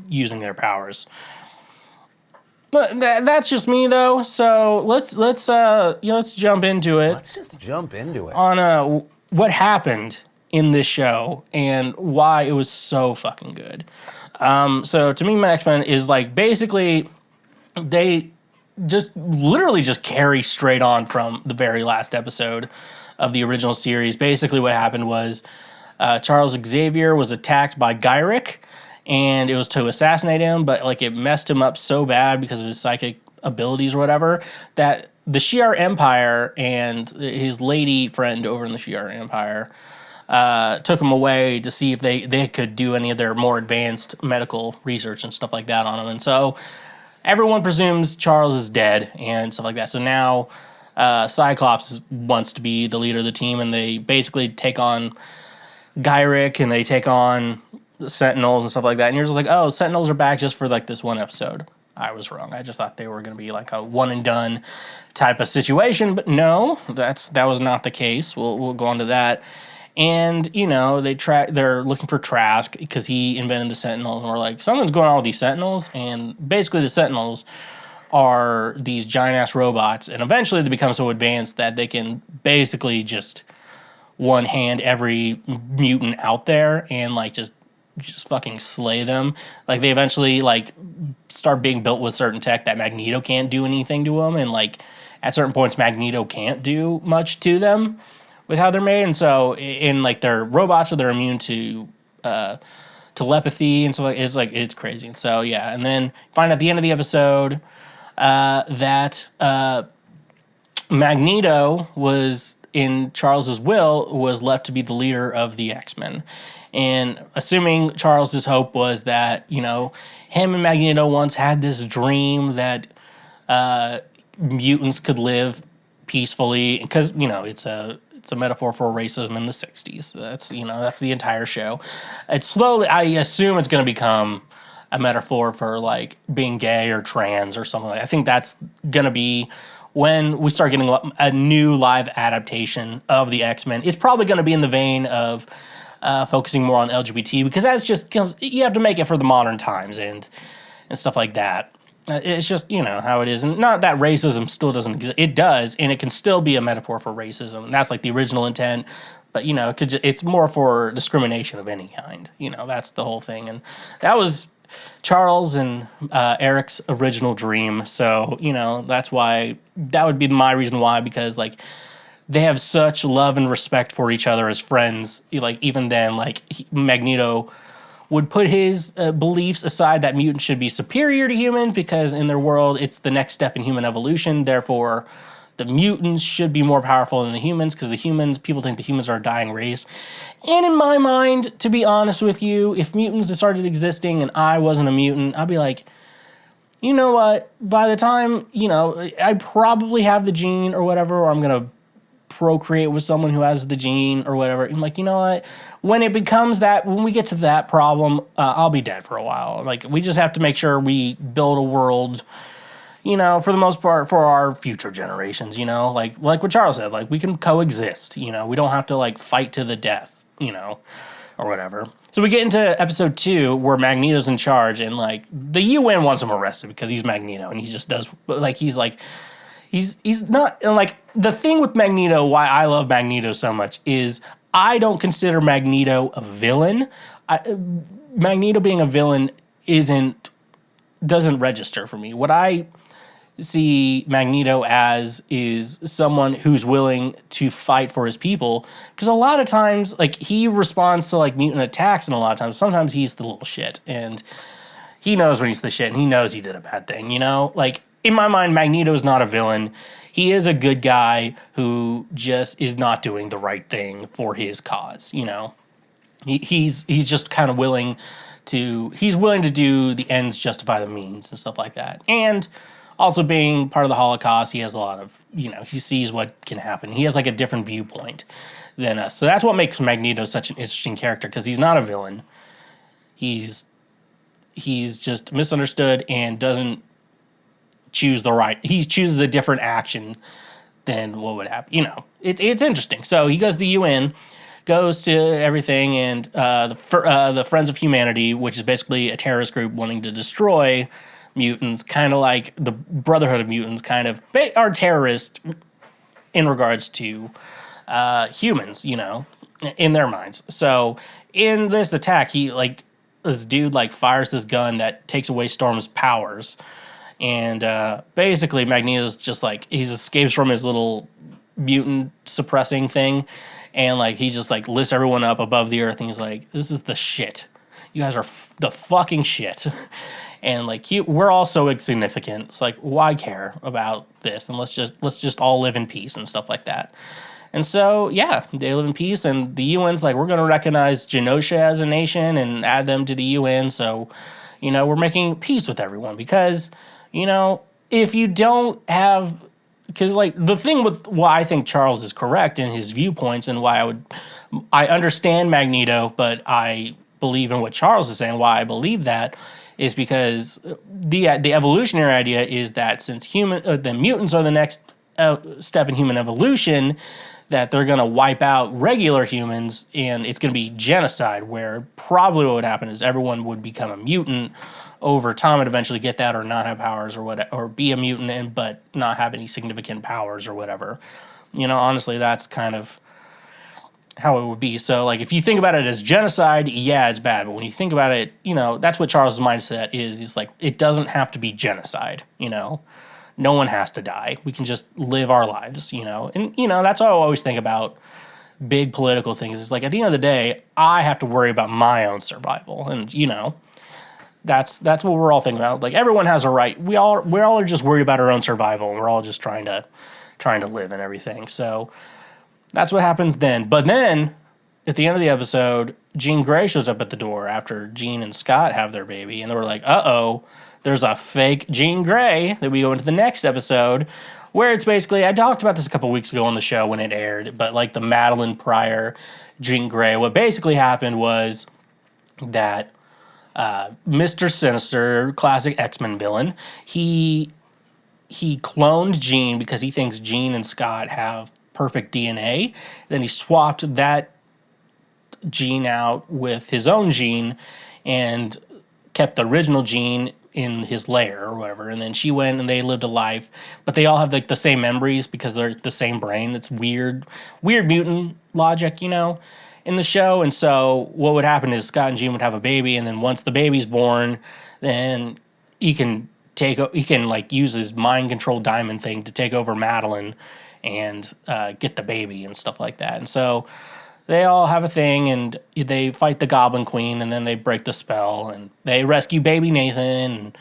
using their powers. But that's just me, though. So let's jump into it. Let's just jump into it. On what happened in this show and why it was so fucking good. So to me, X-Men is like basically they just literally just carry straight on from the very last episode of the original series. Basically, what happened was Charles Xavier was attacked by Gyrick, and it was to assassinate him, but like it messed him up so bad because of his psychic abilities or whatever, that the Shi'ar Empire and his lady friend over in the Shi'ar Empire took him away to see if they could do any of their more advanced medical research and stuff like that on him. And so everyone presumes Charles is dead and stuff like that. So now Cyclops wants to be the leader of the team, and they basically take on Gyrick and they take on Sentinels and stuff like that. And you're just like, oh, Sentinels are back just for like this one episode. I was wrong. I just thought they were going to be like a one and done type of situation, but no, that was not the case. We'll go on to that. And, you know, they're looking for Trask because he invented the Sentinels, and we're like, something's going on with these Sentinels. And basically the Sentinels are these giant-ass robots, and eventually they become so advanced that they can basically just one-hand every mutant out there and, like, just fucking slay them. Like, they eventually, like, start being built with certain tech that Magneto can't do anything to them, and, like, at certain points Magneto can't do much to them with how they're made. And so in like their robots, so they're immune to telepathy and so it's crazy. And so yeah, and then find at the end of the episode that Magneto was in Charles's will, was left to be the leader of the X-Men. And assuming Charles's hope was that, you know, him and Magneto once had this dream that mutants could live peacefully, because, you know, it's a metaphor for racism in the 60s. That's, you know, that's the entire show. It's slowly, I assume it's going to become a metaphor for, like, being gay or trans or something like that. I think that's going to be when we start getting a new live adaptation of the X-Men. It's probably going to be in the vein of focusing more on LGBT, because that's just, because you have to make it for the modern times and stuff like that. It's just, you know, how it is. And not that racism still doesn't exist. It does, and it can still be a metaphor for racism. And that's, like, the original intent. But, you know, it's more for discrimination of any kind. You know, that's the whole thing. And that was Charles and Eric's original dream. So, you know, that's why, that would be my reason why, because, like, they have such love and respect for each other as friends. Like, even then, like, Magneto would put his beliefs aside that mutants should be superior to humans because in their world it's the next step in human evolution. Therefore, the mutants should be more powerful than the humans because people think the humans are a dying race. And in my mind, to be honest with you, if mutants had started existing and I wasn't a mutant, I'd be like, you know what? By the time, you know, I probably have the gene or whatever, or I'm going to procreate with someone who has the gene or whatever. I'm like, you know what? When it becomes that, when we get to that problem, I'll be dead for a while. Like, we just have to make sure we build a world, you know, for the most part, for our future generations, you know, like what Charles said, like, we can coexist, you know, we don't have to, like, fight to the death, you know, or whatever. So we get into episode 2 where Magneto's in charge, and, like, the UN wants him arrested because he's Magneto, and he just does, like, he's not, like, the thing with Magneto, why I love Magneto so much is I don't consider Magneto a villain. Magneto being a villain doesn't register for me. What I see Magneto as is someone who's willing to fight for his people, because a lot of times, like, he responds to, like, mutant attacks, and a lot of times, sometimes he's the little shit, and he knows when he's the shit, and he knows he did a bad thing, you know? Like, in my mind, Magneto is not a villain. He is a good guy who just is not doing the right thing for his cause, you know? He's just kind of willing to do the ends justify the means and stuff like that. And also being part of the Holocaust, he has a lot of, you know, he sees what can happen. He has, like, a different viewpoint than us. So that's what makes Magneto such an interesting character, because he's not a villain. He's just misunderstood and doesn't choose he chooses a different action than what would happen. You know, it's interesting. So he goes to the UN, goes to everything, and the Friends of Humanity, which is basically a terrorist group wanting to destroy mutants, kind of like the Brotherhood of Mutants, kind of are terrorists in regards to humans, you know, in their minds. So in this attack, this dude, like, fires this gun that takes away Storm's powers. And basically Magneto's just, like, he escapes from his little mutant suppressing thing, and, like, he just, like, lifts everyone up above the earth, and he's like, this is the shit. You guys are the fucking shit. And, like, we're all so insignificant. It's like, why care about this? And let's just all live in peace and stuff like that. And so, yeah, they live in peace, and the UN's like, we're going to recognize Genosha as a nation and add them to the UN, so, you know, we're making peace with everyone, because, you know, if you don't have, because, like, the thing with why I think Charles is correct in his viewpoints, and why I understand Magneto, but I believe in what Charles is saying, why I believe that, is because the evolutionary idea is that since the mutants are the next step in human evolution, that they're going to wipe out regular humans and it's going to be genocide, where probably what would happen is everyone would become a mutant over time and eventually get that or not have powers or what, or be a mutant and but not have any significant powers or whatever. You know, honestly, that's kind of how it would be. So, like, if you think about it as genocide, yeah, it's bad. But when you think about it, you know, that's what Charles's mindset is. He's like, it doesn't have to be genocide, you know? No one has to die. We can just live our lives, you know? And, you know, that's what I always think about big political things. It's like, at the end of the day, I have to worry about my own survival. And, you know, that's what we're all thinking about. Like, everyone has a right. We all are just worried about our own survival. And we're all just trying to live and everything. So that's what happens then. But then, at the end of the episode, Jean Grey shows up at the door after Jean and Scott have their baby. And they were like, uh-oh, there's a fake Jean Grey that we go into the next episode, where it's basically, I talked about this a couple weeks ago on the show when it aired, but like the Madeline Pryor Jean Grey, what basically happened was that Mr. Sinister, classic X-Men villain, he cloned Jean because he thinks Jean and Scott have perfect DNA. Then he swapped that gene out with his own gene and kept the original gene in his lair or whatever. And then she went and they lived a life, but they all have like the same memories because they're the same brain. It's weird mutant logic, you know, in the show. And so what would happen is Scott and Jean would have a baby, and then once the baby's born, then he can like use his mind control diamond thing to take over Madeline and get the baby and stuff like that. And so they all have a thing, and they fight the Goblin Queen, and then they break the spell, and they rescue Baby Nathan.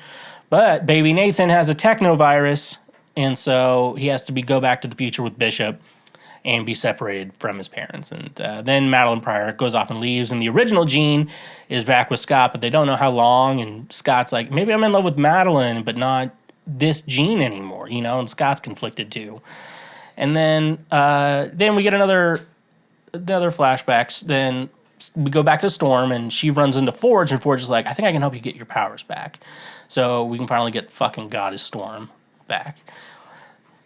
But Baby Nathan has a technovirus, and so he has to go back to the future with Bishop and be separated from his parents. And then Madeline Pryor goes off and leaves, and the original Jean is back with Scott, but they don't know how long, and Scott's like, maybe I'm in love with Madeline, but not this Jean anymore, you know, and Scott's conflicted too. And then we get another flashbacks. Then we go back to Storm, and she runs into Forge, and Forge is like, I think I can help you get your powers back. So we can finally get fucking Goddess Storm back.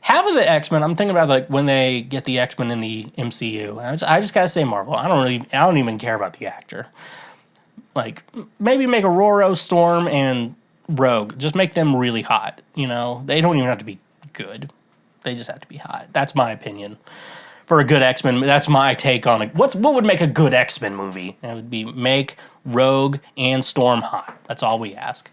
Half of the X-Men, I'm thinking about like when they get the X-Men in the MCU. I just gotta say Marvel. I don't even care about the actor. Like, maybe make Aurora, Storm, and Rogue. Just make them really hot. You know, they don't even have to be good. They just have to be hot. That's my opinion. For a good X-Men, that's my take on it. What would make a good X-Men movie? It would be make Rogue and Storm hot. That's all we ask.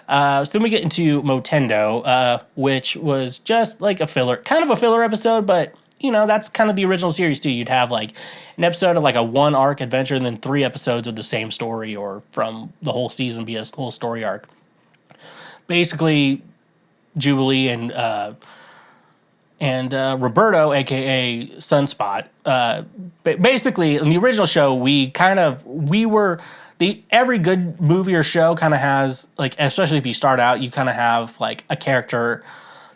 So then we get into Motendo, which was just like kind of a filler episode, but you know, that's kind of the original series too. You'd have like an episode of like a one arc adventure, and then 3 episodes of the same story, or from the whole season be a whole story arc. Basically, Jubilee and Roberto, aka Sunspot. Basically, in the original show, every good movie or show kind of has, like, especially if you start out, you kind of have like a character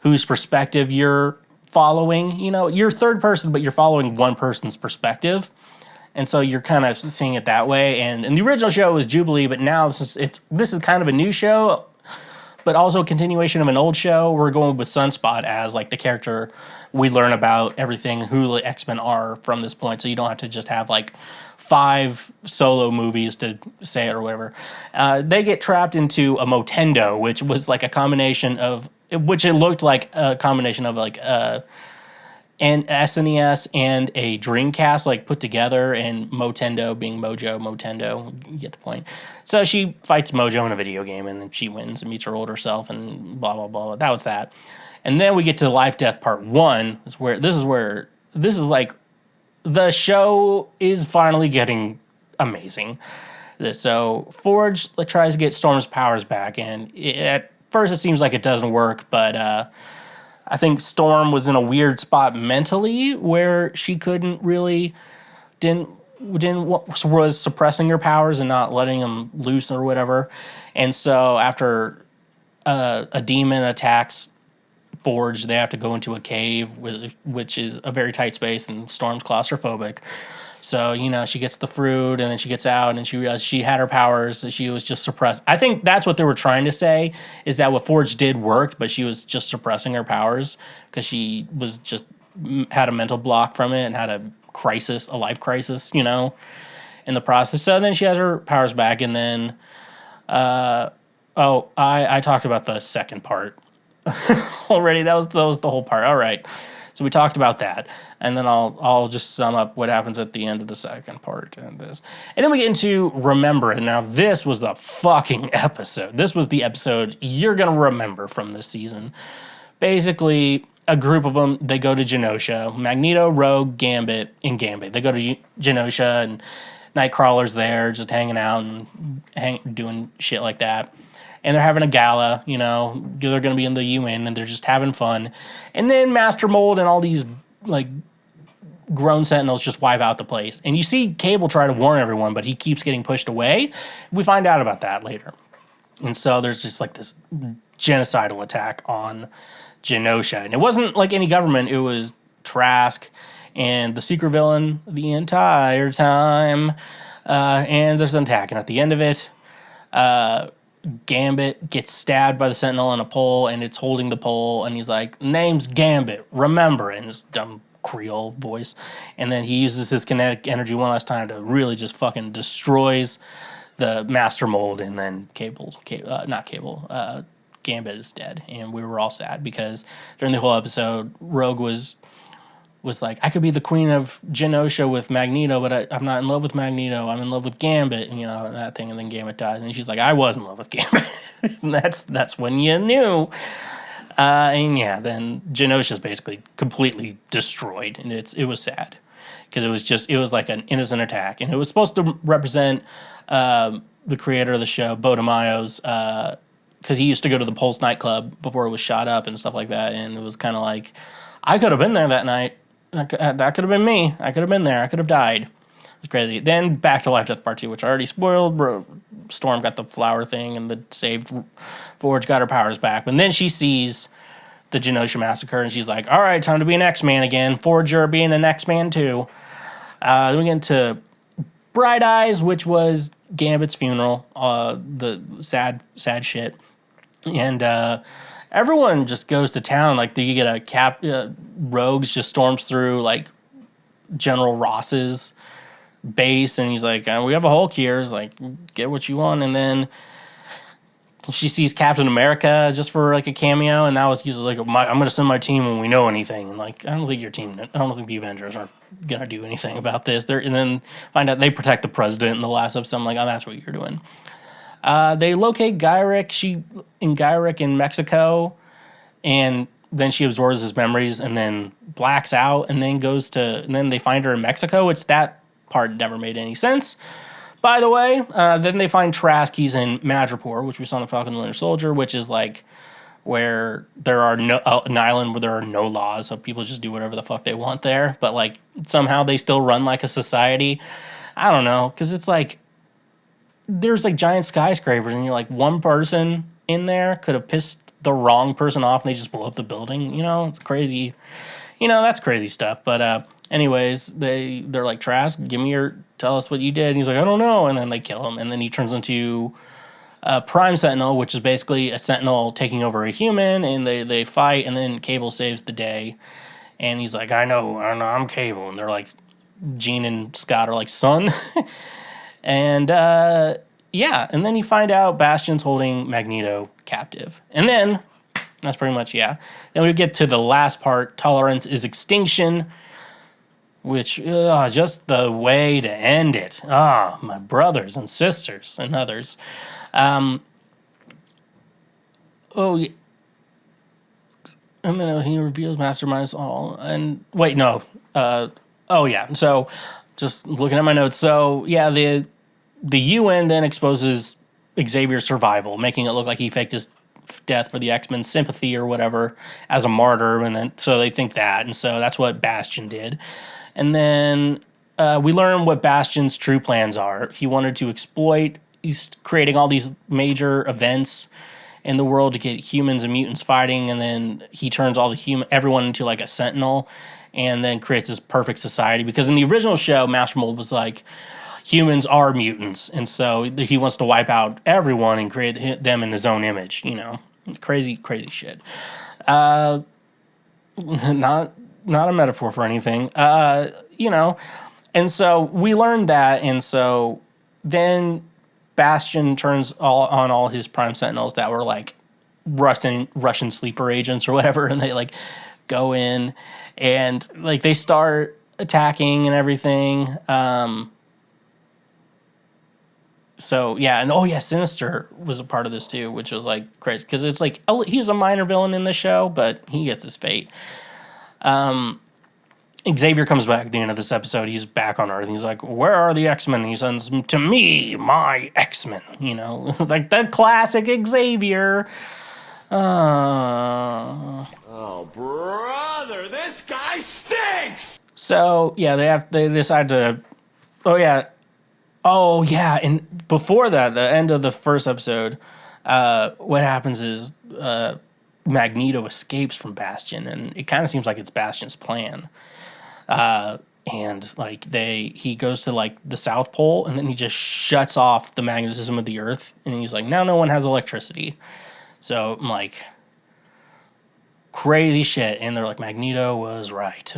whose perspective you're following. You know, you're third person, but you're following one person's perspective, and so you're kind of seeing it that way. And in the original show, it was Jubilee, but now this is kind of a new show, but also a continuation of an old show. We're going with Sunspot as like the character we learn about everything who the X-Men are from this point, so you don't have to just have like 5 solo movies to say it or whatever. They get trapped into a Motendo, which was like a combination of, which it looked like a combination of like an SNES and a Dreamcast like put together, and Motendo being Motendo, you get the point. So she fights Mojo in a video game, and then she wins and meets her older self, and blah blah blah. That was that. And then we get to Life Death Part 1. This is like the show is finally getting amazing. So Forge tries to get Storm's powers back, and at first it seems like it doesn't work, but I think Storm was in a weird spot mentally where she was suppressing her powers and not letting them loose or whatever. And so after a demon attacks Forge, they have to go into a cave, which is a very tight space, and Storm's claustrophobic. So, you know, she gets the fruit, and then she gets out, and she realizes she had her powers, and she was just suppressed. I think that's what they were trying to say, is that what Forge did worked, but she was just suppressing her powers because she was just had a mental block from it and had a life crisis, you know, in the process. So then she has her powers back, and then I talked about the second part already. That was the whole part. All right. So we talked about that, and then I'll just sum up what happens at the end of the second part and this. And then we get into Remember It. Now, this was the fucking episode. This was the episode you're going to remember from this season. Basically, a group of them, they go to Genosha. Magneto, Rogue, Gambit, and Gambit. They go to Genosha, and Nightcrawler's there just hanging out and doing shit like that. And they're having a gala, you know, they're going to be in the UN, and they're just having fun. And then Master Mold and all these, like, grown Sentinels just wipe out the place. And you see Cable try to warn everyone, but he keeps getting pushed away. We find out about that later. And so there's just, like, this genocidal attack on Genosha. And it wasn't, like, any government. It was Trask and the secret villain the entire time. And there's an attack. And at the end of it, Gambit gets stabbed by the Sentinel on a pole, and it's holding the pole, and he's like, name's Gambit, remember it, in his dumb Creole voice. And then he uses his kinetic energy one last time to really just fucking destroys the Master Mold, and then Gambit is dead. And we were all sad because during the whole episode, Rogue was like, I could be the queen of Genosha with Magneto, but I'm not in love with Magneto. I'm in love with Gambit, and, you know, and that thing. And then Gambit dies, and she's like, I was in love with Gambit. And that's when you knew. And yeah, then Genosha's basically completely destroyed, and it was sad because it was like an innocent attack, and it was supposed to represent the creator of the show, Bo DeMaio's, because he used to go to the Pulse nightclub before it was shot up and stuff like that, and it was kind of like, I could have been there that night. That could have been me. I could have been there. I could have died. It was crazy. Then Back to Life Death Part 2, which I already spoiled. Storm got the flower thing, and the saved Forge got her powers back. And then she sees the Genosha massacre, and she's like, all right, time to be an X-Man again. Forge, you're being an X-Man too. Then we get into Bright Eyes, which was Gambit's funeral. The sad shit. And everyone just goes to town. Like, you get a Rogues just storms through, like, General Ross's base, and he's like, we have a Hulk here. He's like, get what you want. And then she sees Captain America just for, like, a cameo, and that was usually like, I'm going to send my team when we know anything. And, like, I don't think the Avengers are going to do anything about this. And then find out they protect the president in the last episode. I'm like, oh, that's what you're doing. They locate Gyrich in Mexico, and then she absorbs his memories and then blacks out, and then they find her in Mexico, which that part never made any sense. By the way, then they find Trask. He's in Madripoor, which we saw in the Falcon and Winter Soldier, which is like where there are an island where there are no laws, so people just do whatever the fuck they want there. But like somehow they still run like a society. I don't know, because it's like there's like giant skyscrapers, and you're like, one person in there could have pissed the wrong person off, and they just blow up the building. You know, it's crazy. You know, that's crazy stuff. But anyways, they're like, Trask, tell us what you did. And he's like, I don't know. And then they kill him, and then he turns into Prime Sentinel, which is basically a Sentinel taking over a human, and they fight, and then Cable saves the day. And he's like, I know, I'm Cable. And they're like, Jean and Scott are like, son. And yeah, and then you find out Bastion's holding Magneto captive. And then, that's pretty much, yeah. Then we get to the last part, Tolerance is Extinction, which, just the way to end it. My brothers and sisters and others. He reveals Masterminds all, and, wait, no. Yeah, so, just looking at my notes. So, yeah, the UN then exposes Xavier's survival, making it look like he faked his death for the X-Men's sympathy or whatever as a martyr, and then so they think that, and so that's what Bastion did. And then we learn what Bastion's true plans are. He wanted to exploit, he's creating all these major events in the world to get humans and mutants fighting, and then he turns everyone into like a Sentinel, and then creates this perfect society. Because in the original show, Master Mold was like, humans are mutants, and so he wants to wipe out everyone and create them in his own image. You know, crazy shit. Not not a metaphor for anything. And so we learned that, and so then Bastion turns on all his Prime Sentinels that were like Russian sleeper agents or whatever, and they like go in and like they start attacking and everything. So yeah, and Sinister was a part of this too, which was like crazy because it's like he was a minor villain in the show, but he gets his fate. Xavier comes back at the end of this episode. He's back on Earth. He's like, "Where are the X-Men?" He sends them to me, my X-Men. Like the classic Xavier. Oh, brother, this guy stinks! So yeah, they decide to. Oh yeah, and before that, the end of the first episode, what happens is Magneto escapes from Bastion, and it kind of seems like it's Bastion's plan. And like he goes to like the South Pole, and then he just shuts off the magnetism of the Earth, and he's like, now no one has electricity. So I'm like, crazy shit, and they're like, Magneto was right.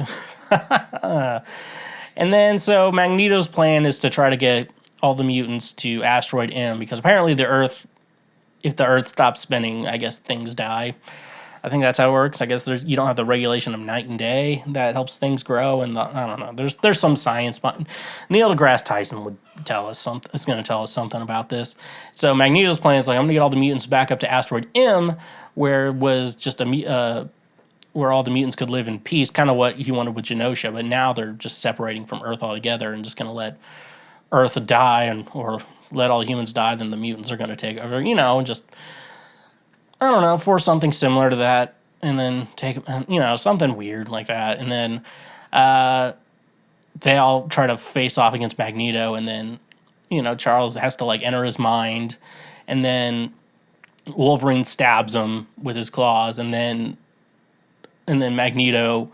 And then so Magneto's plan is to try to get all the mutants to Asteroid M, because apparently if the Earth stops spinning, I guess things die. I think that's how it works. I guess you don't have the regulation of night and day that helps things grow, and I don't know. There's some science, but Neil deGrasse Tyson would tell us something. It's going to tell us something about this. So Magneto's plan is like, I'm going to get all the mutants back up to Asteroid M, where it was just where all the mutants could live in peace, kind of what he wanted with Genosha. But now they're just separating from Earth altogether and just going to let Earth die or let all humans die. Then the mutants are going to take over, and just. I don't know, force something similar to that, and then take, something weird like that. And then they all try to face off against Magneto, and then, Charles has to, like, enter his mind, and then Wolverine stabs him with his claws, and then Magneto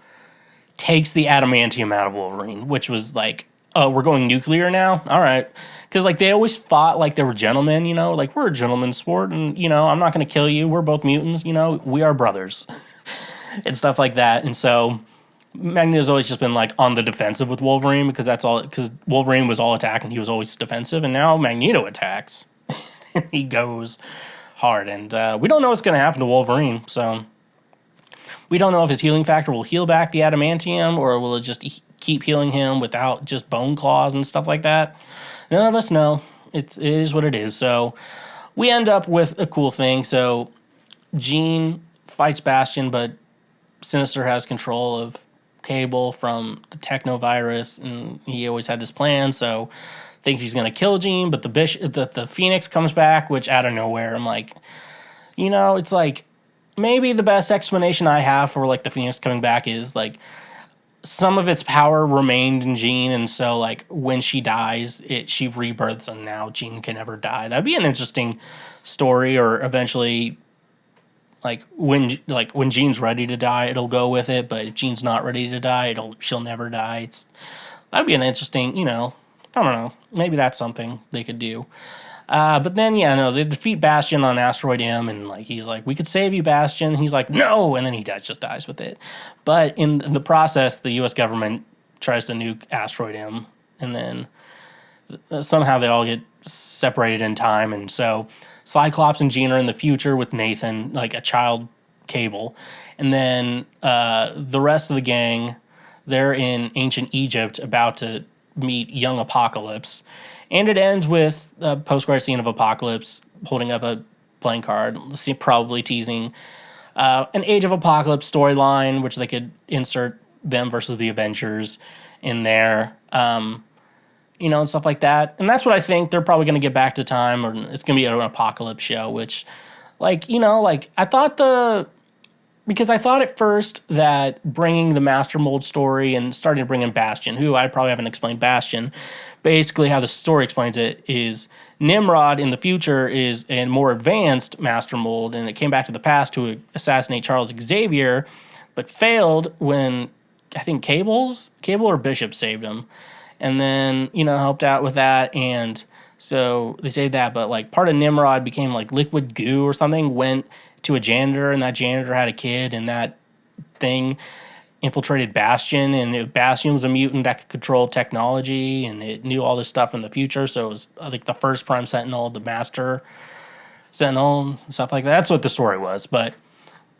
takes the adamantium out of Wolverine, which was like, oh, we're going nuclear now? All right. Because, like, they always fought like they were gentlemen, like, we're a gentleman's sport, and, I'm not going to kill you. We're both mutants, we are brothers. And stuff like that. And so Magneto's always just been, like, on the defensive with Wolverine, because Wolverine was all attack, and he was always defensive, and now Magneto attacks. And he goes hard. And we don't know what's going to happen to Wolverine, so we don't know if his healing factor will heal back the adamantium, or will it just keep healing him without just bone claws and stuff like that. None of us know. It is what it is. So we end up with a cool thing. So Jean fights Bastion, but Sinister has control of Cable from the technovirus, and he always had this plan. So thinks he's going to kill Jean, but the Phoenix comes back, which out of nowhere, I'm like, it's like maybe the best explanation I have for like the Phoenix coming back is like, some of its power remained in Jean, and so like when she dies, she rebirths, and now Jean can never die. That'd be an interesting story, or eventually, like when Jean's ready to die, it'll go with it. But if Jean's not ready to die, she'll never die. That'd be an interesting, I don't know. Maybe that's something they could do. But then, they defeat Bastion on Asteroid M, and like he's like, we could save you, Bastion. He's like, no, and then he just dies with it. But in the process, the U.S. government tries to nuke Asteroid M, and then somehow they all get separated in time, and so Cyclops and Jean are in the future with Nathan, like a child Cable, and then the rest of the gang, they're in ancient Egypt about to meet young Apocalypse. And it ends with a post-credit scene of Apocalypse holding up a playing card, probably teasing an Age of Apocalypse storyline, which they could insert them versus the Avengers in there, and stuff like that. And that's what I think. They're probably going to get back to time, or it's going to be an Apocalypse show, which, I thought because I thought at first that bringing the Master Mold story and starting to bring in Bastion, who I probably haven't explained Bastion, basically how the story explains it is Nimrod in the future is a more advanced Master Mold, and it came back to the past to assassinate Charles Xavier, but failed when I think Cable or Bishop saved him, and then helped out with that, and so they saved that, but like part of Nimrod became like liquid goo or something, went to a janitor, and that janitor had a kid, and that thing infiltrated Bastion, and Bastion was a mutant that could control technology, and it knew all this stuff in the future. So it was like the first Prime Sentinel, the Master Sentinel, and stuff like that. That's what the story was, but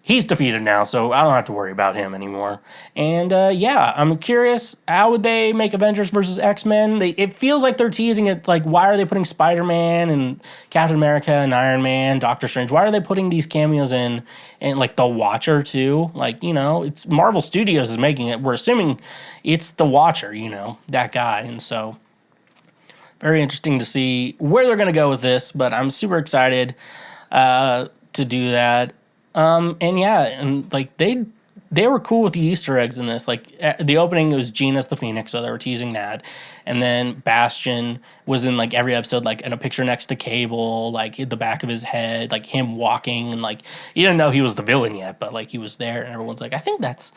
he's defeated now, so I don't have to worry about him anymore. And yeah, I'm curious, how would they make Avengers versus X-Men? It feels like they're teasing it, like, why are they putting Spider-Man and Captain America and Iron Man, Doctor Strange? Why are they putting these cameos in, and like the Watcher too? Like, you know, it's Marvel Studios is making it. We're assuming it's the Watcher, you know, that guy. And so very interesting to see where they're going to go with this, but I'm super excited to do that. And yeah, and like they were cool with the Easter eggs in this. Like the opening was Gina's the Phoenix, so they were teasing that. And then Bastion was in like every episode, like in a picture next to Cable, like in the back of his head, like him walking, and like you didn't know he was the villain yet, but like he was there, and everyone's like, I think that's.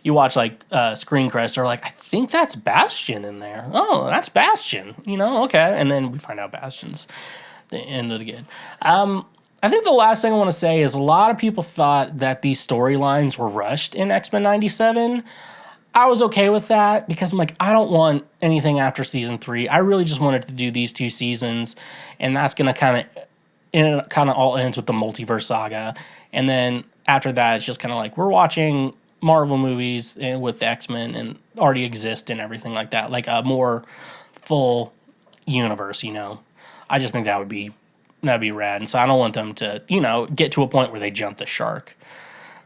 You watch like Screen Crest, they're like, I think that's Bastion in there. Oh, that's Bastion. You know, okay. And then we find out Bastion's the end of the game. I think the last thing I want to say is a lot of people thought that these storylines were rushed in X-Men 97. I was okay with that because I'm like, I don't want anything after season 3. I really just wanted to do these 2 seasons, and that's going to kind of all ends with the multiverse saga. And then after that, it's just kind of like we're watching Marvel movies with the X-Men and already exist and everything like that, like a more full universe, you know. I just think that'd be rad. And so I don't want them to, you know, get to a point where they jump the shark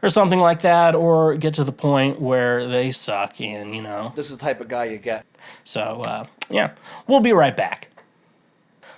or something like that, or get to the point where they suck and, you know. This is the type of guy you get. So, yeah, we'll be right back.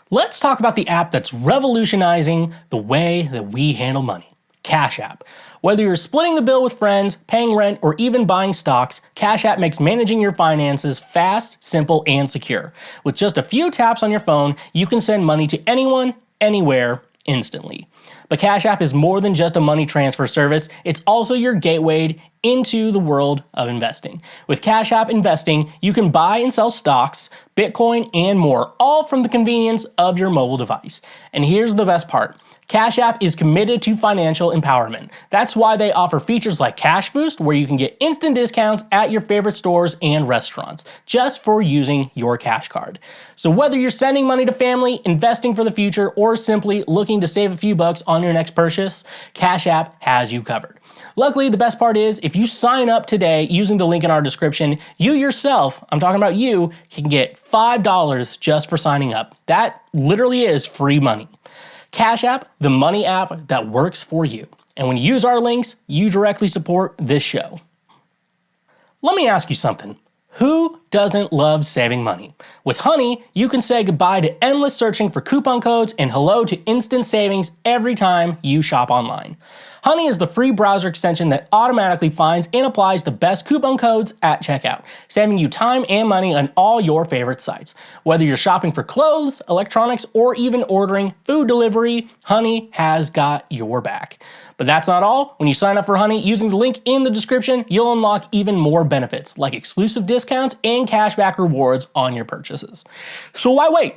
Let's talk about the app that's revolutionizing the way that we handle money, Cash App. Whether you're splitting the bill with friends, paying rent, or even buying stocks, Cash App makes managing your finances fast, simple, and secure. With just a few taps on your phone, you can send money to anyone, anywhere, instantly. But Cash App is more than just a money transfer service, it's also your gateway into the world of investing. With Cash App Investing, you can buy and sell stocks, Bitcoin, and more, all from the convenience of your mobile device. And here's the best part. Cash App is committed to financial empowerment. That's why they offer features like Cash Boost, where you can get instant discounts at your favorite stores and restaurants, just for using your Cash Card. So whether you're sending money to family, investing for the future, or simply looking to save a few bucks on your next purchase, Cash App has you covered. Luckily, the best part is, if you sign up today using the link in our description, you yourself, I'm talking about you, can get $5 just for signing up. That literally is free money. Cash App, the money app that works for you. And when you use our links, you directly support this show. Let me ask you something. Who doesn't love saving money? With Honey, you can say goodbye to endless searching for coupon codes and hello to instant savings every time you shop online. Honey is the free browser extension that automatically finds and applies the best coupon codes at checkout, saving you time and money on all your favorite sites. Whether you're shopping for clothes, electronics, or even ordering food delivery, Honey has got your back. But that's not all. When you sign up for Honey using the link in the description, you'll unlock even more benefits, like exclusive discounts and cashback rewards on your purchases. So why wait?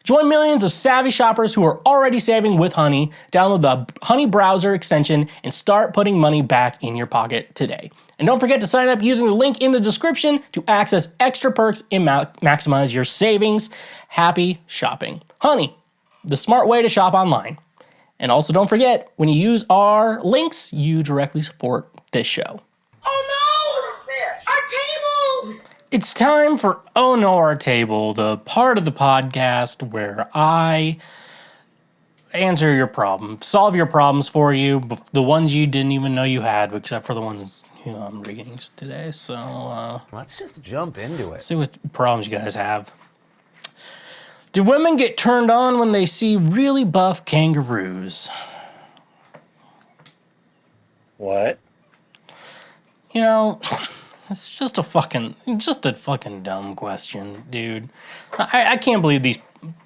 Join millions of savvy shoppers who are already saving with Honey. Download the Honey browser extension and start putting money back in your pocket today. And don't forget to sign up using the link in the description to access extra perks and maximize your savings. Happy shopping. Honey, the smart way to shop online. And also don't forget, when you use our links, you directly support this show. Oh no! Our table! It's time for Oh No, Our Table, the part of the podcast where I answer your problems, solve your problems for you, the ones you didn't even know you had, except for the ones I'm reading today. So let's just jump into it. See what problems you guys have. Do women get turned on when they see really buff kangaroos? What? You know, it's just a fucking dumb question, dude. I can't believe these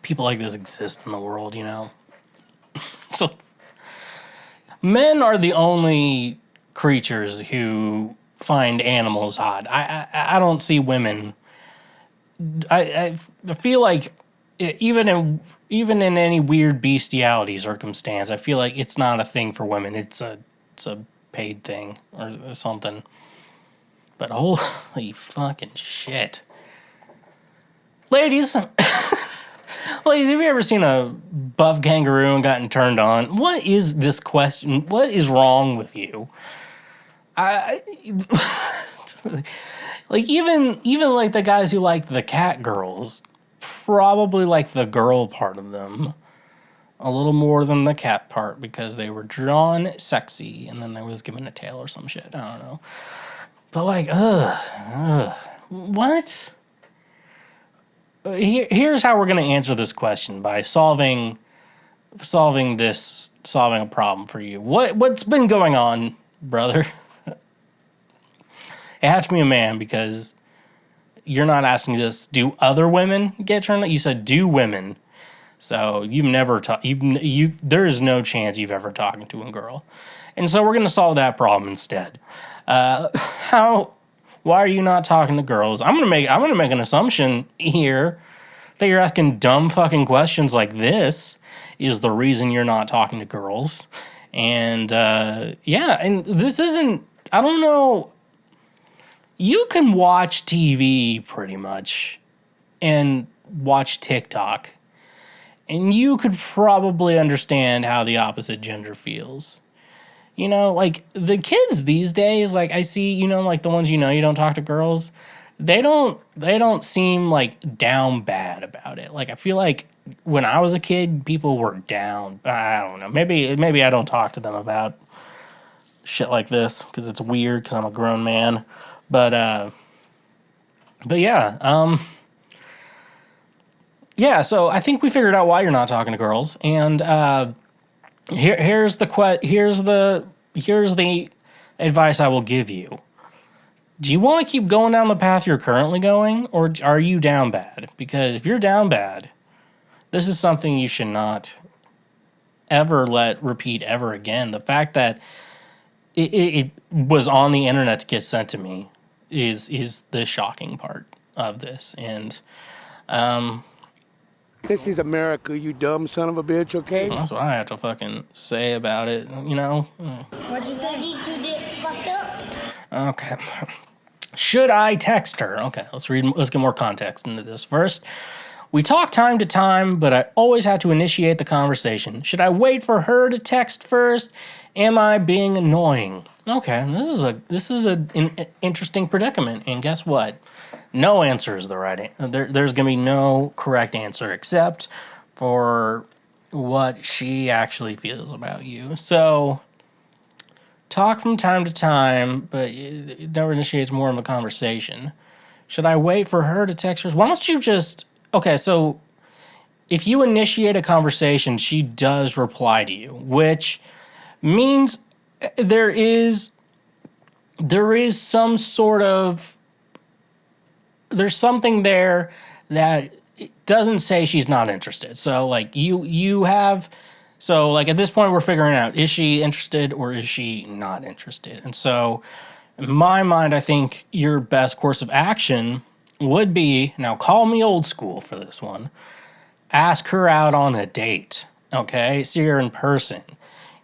people like this exist in the world, you know? So, men are the only creatures who find animals hot. I don't see women. I feel like even in any weird bestiality circumstance, I feel like it's not a thing for women. It's a paid thing or something. But holy fucking shit. Ladies, ladies, have you ever seen a buff kangaroo and gotten turned on? What is this question? What is wrong with you? Like even like the guys who like the cat girls probably like the girl part of them a little more than the cat part because they were drawn sexy and then they was given a tail or some shit. I don't know. But like, what? Here's how we're gonna answer this question by solving a problem for you. What's been going on, brother? It had to be a man because you're not asking just do other women get turned on? You said do women. So you've never there is no chance you've ever talked to a girl. And so we're going to solve that problem instead. Why are you not talking to girls? I'm going to make an assumption here that you're asking dumb fucking questions like this is the reason you're not talking to girls. And and this isn't, I don't know. You can watch TV pretty much and watch TikTok, and you could probably understand how the opposite gender feels. You know, like the kids these days, like I see, you know, like the ones you don't talk to girls, they don't seem like down bad about it. Like I feel like when I was a kid, people were down. I don't know. Maybe I don't talk to them about shit like this because it's weird because I'm a grown man. But yeah, so I think we figured out why you're not talking to girls, and here's the advice I will give you. Do you want to keep going down the path you're currently going, or are you down bad? Because if you're down bad, this is something you should not ever let repeat ever again. The fact that it was on the internet to get sent to me is the shocking part of this. And This is America, you dumb son of a bitch, okay? that's what I have to fucking say about it, you know? What you gonna eat? You did fucked up? Okay. Should I text her? Okay, let's get more context into this. First, we talk time to time, but I always have to initiate the conversation. Should I wait for her to text first? Am I being annoying? Okay, this is an interesting predicament, and guess what? No answer is the right answer. There's gonna be no correct answer except for what she actually feels about you. So talk from time to time, but it never initiates more of a conversation. Should I wait for her to text her? Why don't you just... Okay, so if you initiate a conversation, she does reply to you, which means there is some sort of... There's something there that doesn't say she's not interested. So, like, you have... So, like, at this point, we're figuring out, is she interested or is she not interested? And so, in my mind, I think your best course of action would be, now call me old school for this one, ask her out on a date, okay? See her in person.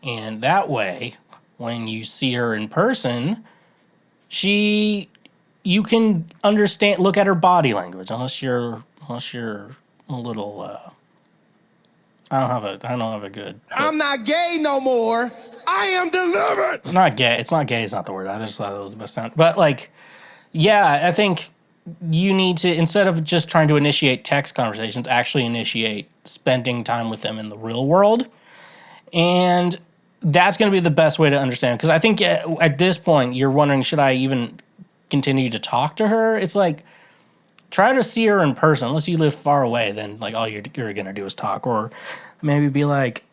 And that way, when you see her in person, you can understand, look at her body language, unless you're a little, I don't have a good... I'm not gay no more. I am delivered. It's not gay. It's not the word. I just thought that was the best sound. But, like, yeah, I think you need to, instead of just trying to initiate text conversations, actually initiate spending time with them in the real world. And that's going to be the best way to understand. Because I think at this point, you're wondering, should I even continue to talk to her? It's like, try to see her in person. Unless you live far away, then like all you're going to do is talk. Or maybe be like,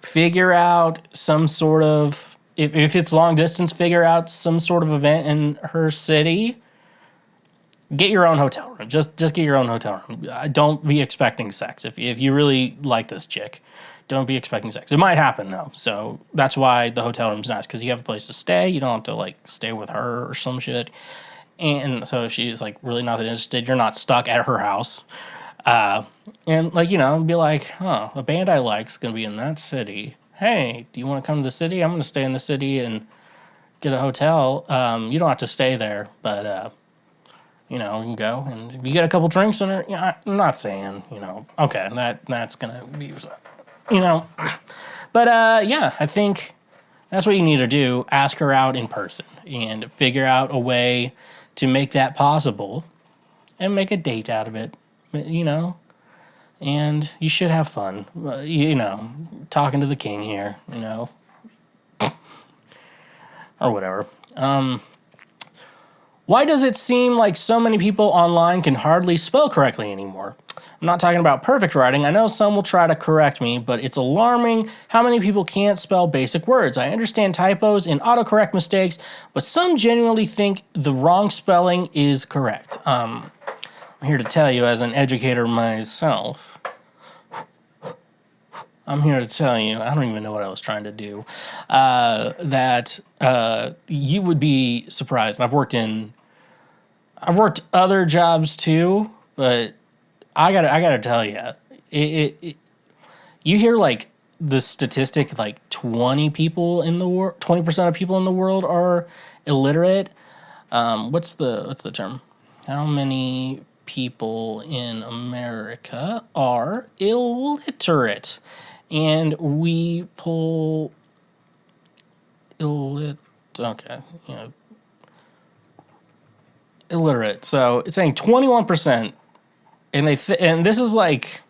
figure out some sort of, if it's long distance, figure out some sort of event in her city. Get your own hotel room. Just get your own hotel room. Don't be expecting sex. If you really like this chick, don't be expecting sex. It might happen though. So that's why the hotel room's nice, because you have a place to stay. You don't have to like stay with her or some shit. And so if she's like really not interested, you're not stuck at her house. And like, you know, be like, a band I like is going to be in that city. Hey, do you want to come to the city? I'm going to stay in the city and get a hotel. You don't have to stay there, but you know, you can go and if you get a couple drinks in there. You know, I'm not saying, you know, okay, that's gonna be, you know, but yeah, I think that's what you need to do. Ask her out in person and figure out a way to make that possible and make a date out of it, you know. And you should have fun, you know, talking to the king here, you know, or whatever. Why does it seem like so many people online can hardly spell correctly anymore? I'm not talking about perfect writing. I know some will try to correct me, but it's alarming how many people can't spell basic words. I understand typos and autocorrect mistakes, but some genuinely think the wrong spelling is correct. I'm here to tell you, as an educator myself, I'm here to tell you, I don't even know what I was trying to do, that you would be surprised. And I've worked other jobs too, but I gotta tell you, you hear like the statistic, like 20% of people in the world are illiterate. What's the term? How many people in America are illiterate? And we pull okay, you know, illiterate. So it's saying 21%, and and this is like,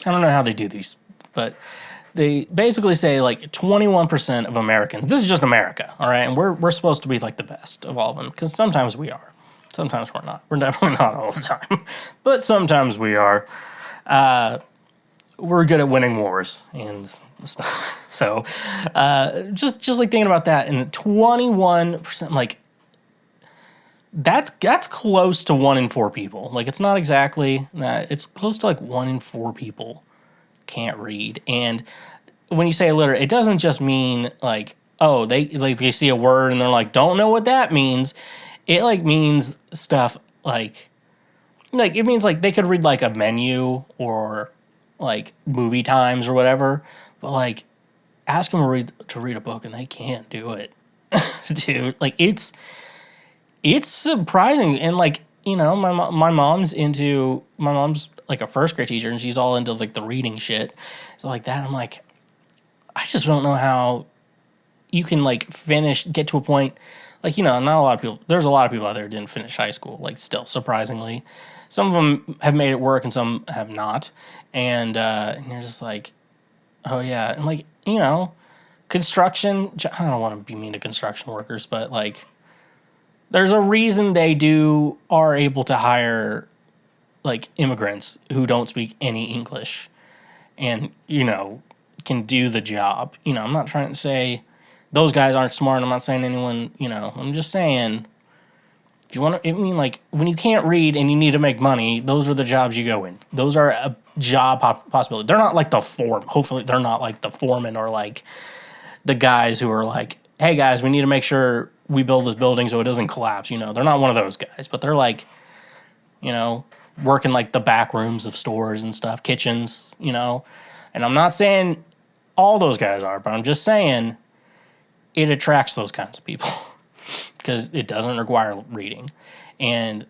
I don't know how they do these, but they basically say like 21% of Americans. This is just America, all right, and we're supposed to be like the best of all of them because sometimes we are, sometimes we're not. We're definitely not all the time, but sometimes we are. We're good at winning wars and stuff. So just like thinking about that, and 21%, like that's close to 1 in 4 people. Like it's not exactly that. It's close to like 1 in 4 people can't read. And when you say illiterate, it doesn't just mean like, oh, they see a word and they're like, don't know what that means. It like means stuff like it means like they could read like a menu or like movie times or whatever, but like ask them to read a book and they can't do it. Dude, like it's surprising. And like, you know, my mom's like a first grade teacher and she's all into like the reading shit. So like that, I'm like, I just don't know how you can like get to a point, like, you know, not a lot of people, there's a lot of people out there who didn't finish high school, like still surprisingly. Some of them have made it work and some have not. And you're just like, oh yeah. And like, you know, construction, I don't want to be mean to construction workers, but like, there's a reason they are able to hire like immigrants who don't speak any English and, you know, can do the job. You know, I'm not trying to say those guys aren't smart. I'm not saying anyone, you know, I'm just saying, if you want to, I mean, like, when you can't read and you need to make money, those are the jobs you go in. Those are a job possibility. They're not like hopefully they're not like the foreman or like the guys who are like, hey guys, we need to make sure we build this building so it doesn't collapse. You know, they're not one of those guys, but they're like, you know, working like the back rooms of stores and stuff, kitchens, you know. And I'm not saying all those guys are, but I'm just saying it attracts those kinds of people. Because it doesn't require reading. And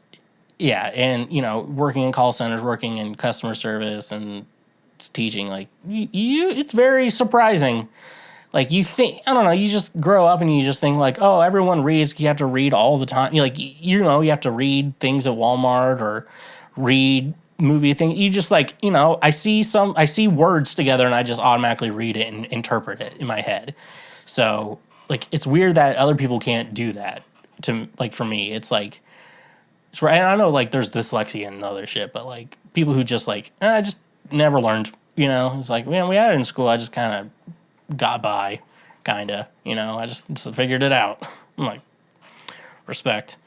yeah, and you know, working in call centers, working in customer service and teaching, like it's very surprising. Like you think, I don't know, you just grow up and you just think like, oh, everyone reads, you have to read all the time. You like, you know, you have to read things at Walmart or read movie things. You just like, you know, I see words together and I just automatically read it and interpret it in my head. So like, it's weird that other people can't do that. To like, for me, it's like, it's right. I know like there's dyslexia and other shit, but like people who just like, I just never learned, you know, it's like, man, we had it in school. I just kind of got by, kind of, you know, I just figured it out. I'm like, respect.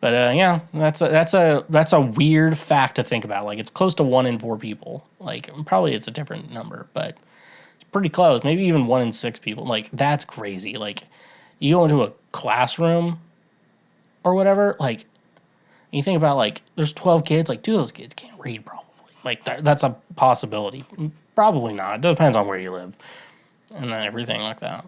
But yeah, that's a weird fact to think about. Like it's close to 1 in 4 people. Like probably it's a different number, but pretty close, maybe even 1 in 6 people. Like that's crazy. Like you go into a classroom or whatever, like you think about like there's 12 kids, like 2 of those kids can't read probably. Like that's a possibility. Probably not. It depends on where you live and everything like that.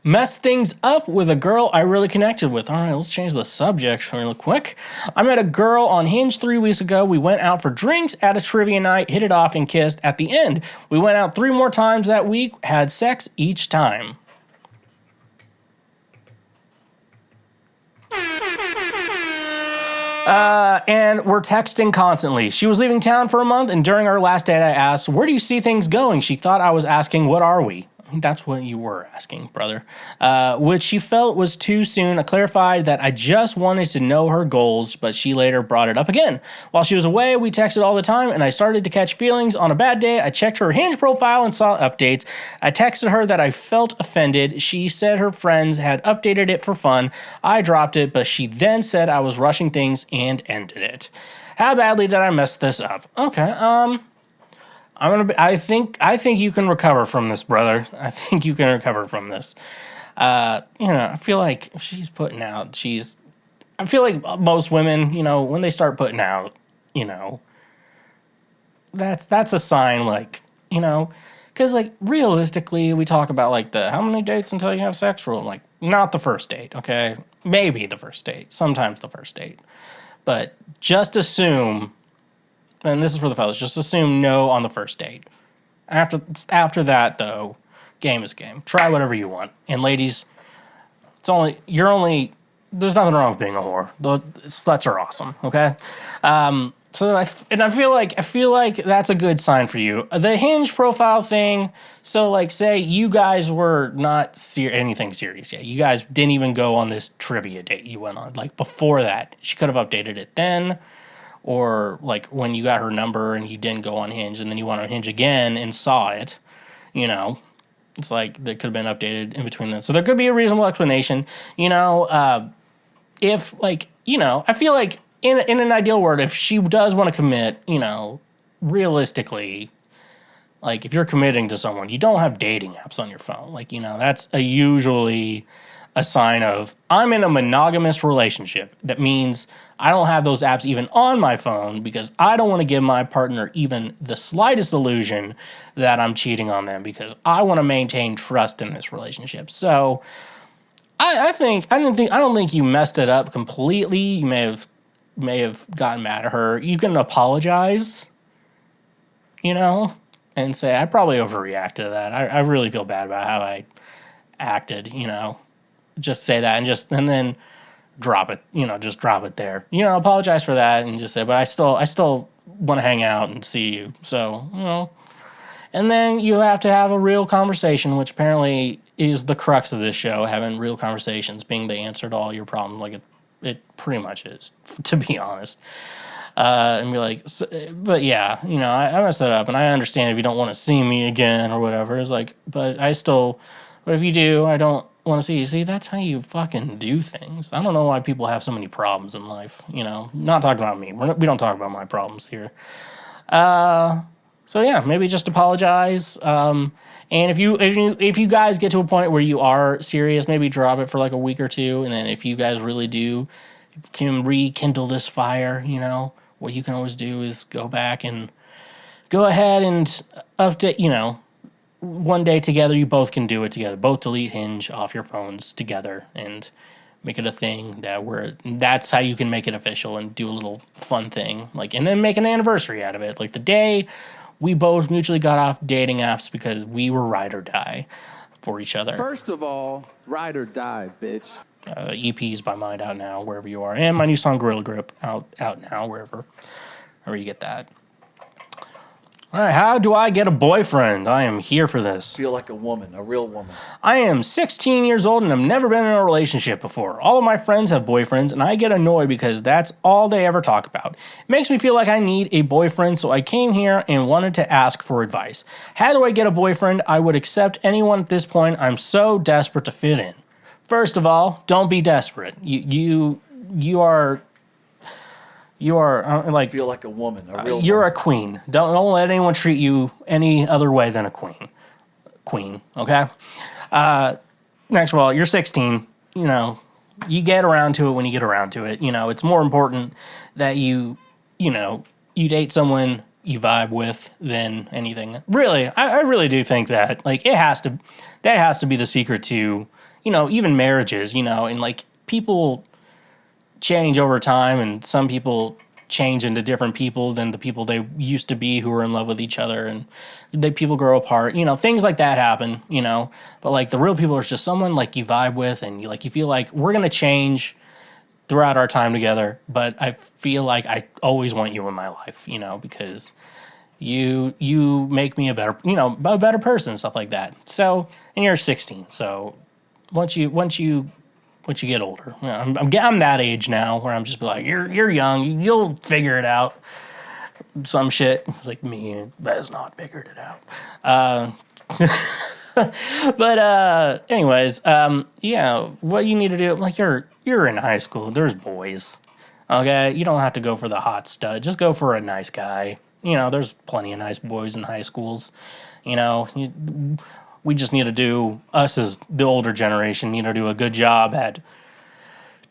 messed things up with a girl I really connected with. All right, let's change the subject real quick. I met a girl on Hinge 3 weeks ago. We went out for drinks at a trivia night, hit it off, and kissed at the end. We went out 3 more times that week, had sex each time. And we're texting constantly. She was leaving town for a month, and during our last date, I asked, "Where do you see things going?" She thought I was asking, "What are we?" I think that's what you were asking, brother. Which she felt was too soon. I clarified that I just wanted to know her goals, but she later brought it up again. While she was away, we texted all the time, and I started to catch feelings. On a bad day, I checked her Hinge profile and saw updates. I texted her that I felt offended. She said her friends had updated it for fun. I dropped it, but she then said I was rushing things and ended it. How badly did I mess this up? Okay, I think you can recover from this, brother. I think you can recover from this. I feel like if she's putting out, I feel like most women, when they start putting out, that's a sign, like, because like realistically, we talk about like how many dates until you have sex rule, like not the first date, okay? Maybe the first date, sometimes the first date, but just assume. And this is for the fellas, just assume no on the first date. After that, though, game is game. Try whatever you want. And ladies, there's nothing wrong with being a whore. The sluts are awesome, okay? I feel like that's a good sign for you. The Hinge profile thing, so like say you guys were not anything serious yet. You guys didn't even go on this trivia date you went on. Like before that, she could have updated it then. Or like when you got her number and you didn't go on Hinge and then you went on Hinge again and saw it, it's like that could have been updated in between them. So there could be a reasonable explanation, if like, I feel like in an ideal world, if she does want to commit, realistically, like if you're committing to someone, you don't have dating apps on your phone. Like, that's usually a sign of I'm in a monogamous relationship. That means I don't have those apps even on my phone because I don't want to give my partner even the slightest illusion that I'm cheating on them because I want to maintain trust in this relationship. So I don't think you messed it up completely. You may have gotten mad at her. You can apologize, and say I probably overreacted to that. I really feel bad about how I acted, Just say that and then drop it, just drop it there. Apologize for that and just say, but I still want to hang out and see you. So, and then you have to have a real conversation, which apparently is the crux of this show, having real conversations being the answer to all your problems. Like it pretty much is, to be honest. And be like, but yeah, I messed that up and I understand if you don't want to see me again or whatever. It's like, but if you do, I don't want to see you. See, that's how you fucking do things. I don't know why people have so many problems in life, Not talking about me. We don't talk about my problems here. So yeah, maybe just apologize. And if you guys get to a point where you are serious, maybe drop it for like a week or two, and then if you guys really can rekindle this fire, what you can always do is go back and go ahead and update, one day together, you both can do it together. Both delete Hinge off your phones together and make it a thing that's how you can make it official and do a little fun thing. Like, and then make an anniversary out of it. Like the day we both mutually got off dating apps because we were ride or die for each other. First of all, ride or die, bitch. EPs by Mind out now, wherever you are. And my new song, Gorilla Grip, out now, wherever you get that. All right, how do I get a boyfriend? I am here for this. Feel like a woman, a real woman. I am 16 years old and have never been in a relationship before. All of my friends have boyfriends, and I get annoyed because that's all they ever talk about. It makes me feel like I need a boyfriend, so I came here and wanted to ask for advice. How do I get a boyfriend? I would accept anyone at this point. I'm so desperate to fit in. First of all, don't be desperate. You are like feel like a woman, a real. You're woman. a queen. Don't let anyone treat you any other way than a queen. Queen, okay. Next of all, you're 16. You get around to it when you get around to it. It's more important that you date someone you vibe with than anything. Really, I really do think that. Like that has to be the secret to even marriages, and like people change over time, and some people change into different people than the people they used to be who were in love with each other, and people grow apart, things like that happen, but like the real people are just someone like you vibe with, and you feel like we're going to change throughout our time together, but I feel like I always want you in my life, because you make me a better person, stuff like that. So, and you're 16, so once you get older, I'm that age now where I'm just be like, you're young, you'll figure it out. Some shit it's like me that has not figured it out. But anyways, what you need to do, like you're in high school, there's boys, okay? You don't have to go for the hot stud, just go for a nice guy. There's plenty of nice boys in high schools. We just need to us as the older generation need to do a good job at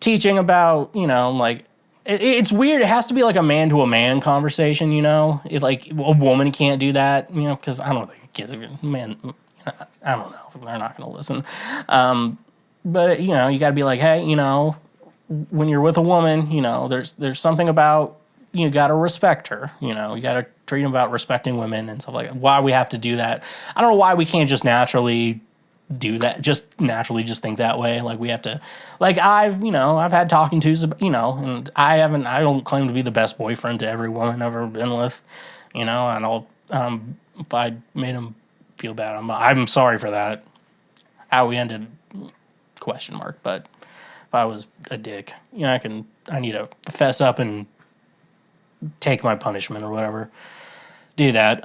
teaching about, like, it's weird. It has to be like a man-to-a-man conversation, like a woman can't do that, because I don't know, kids, man, I don't know, they're not going to listen. But, you got to be like, hey, when you're with a woman, there's something about, you got to respect her, you got to treat them about respecting women and stuff like that. Why we have to do that. I don't know why we can't just naturally do that, just naturally just think that way. Like we have to, like I've had talking tos, and I don't claim to be the best boyfriend to every woman I've ever been with, and I'll, if I made them feel bad, I'm sorry for that. How we ended, ? But if I was a dick, I need to fess up and take my punishment or whatever. Do that.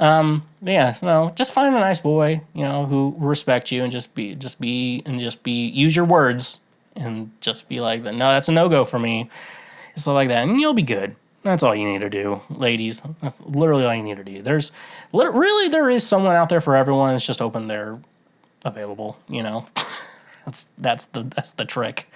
Just find a nice boy, who respects you and just use your words and just be like, no, that's a no-go for me. Stuff like that. And you'll be good. That's all you need to do, ladies. That's literally all you need to do. There is someone out there for everyone. It's just open, they're available, That's the trick.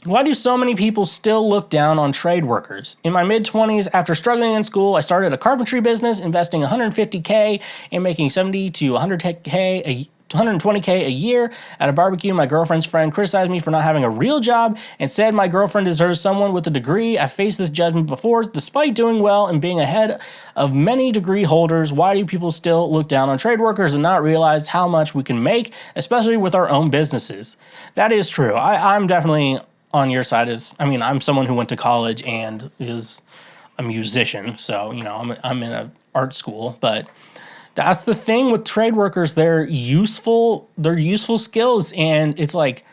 Why do so many people still look down on trade workers? In my mid-20s, after struggling in school, I started a carpentry business, investing $150K and making $70 to $120K a year. At a barbecue, my girlfriend's friend criticized me for not having a real job and said my girlfriend deserves someone with a degree. I faced this judgment before. Despite doing well and being ahead of many degree holders, why do people still look down on trade workers and not realize how much we can make, especially with our own businesses? That is true. I'm definitely on your side. I'm someone who went to college and is a musician, so I'm in an art school, but that's the thing with trade workers. They're useful skills, and it's like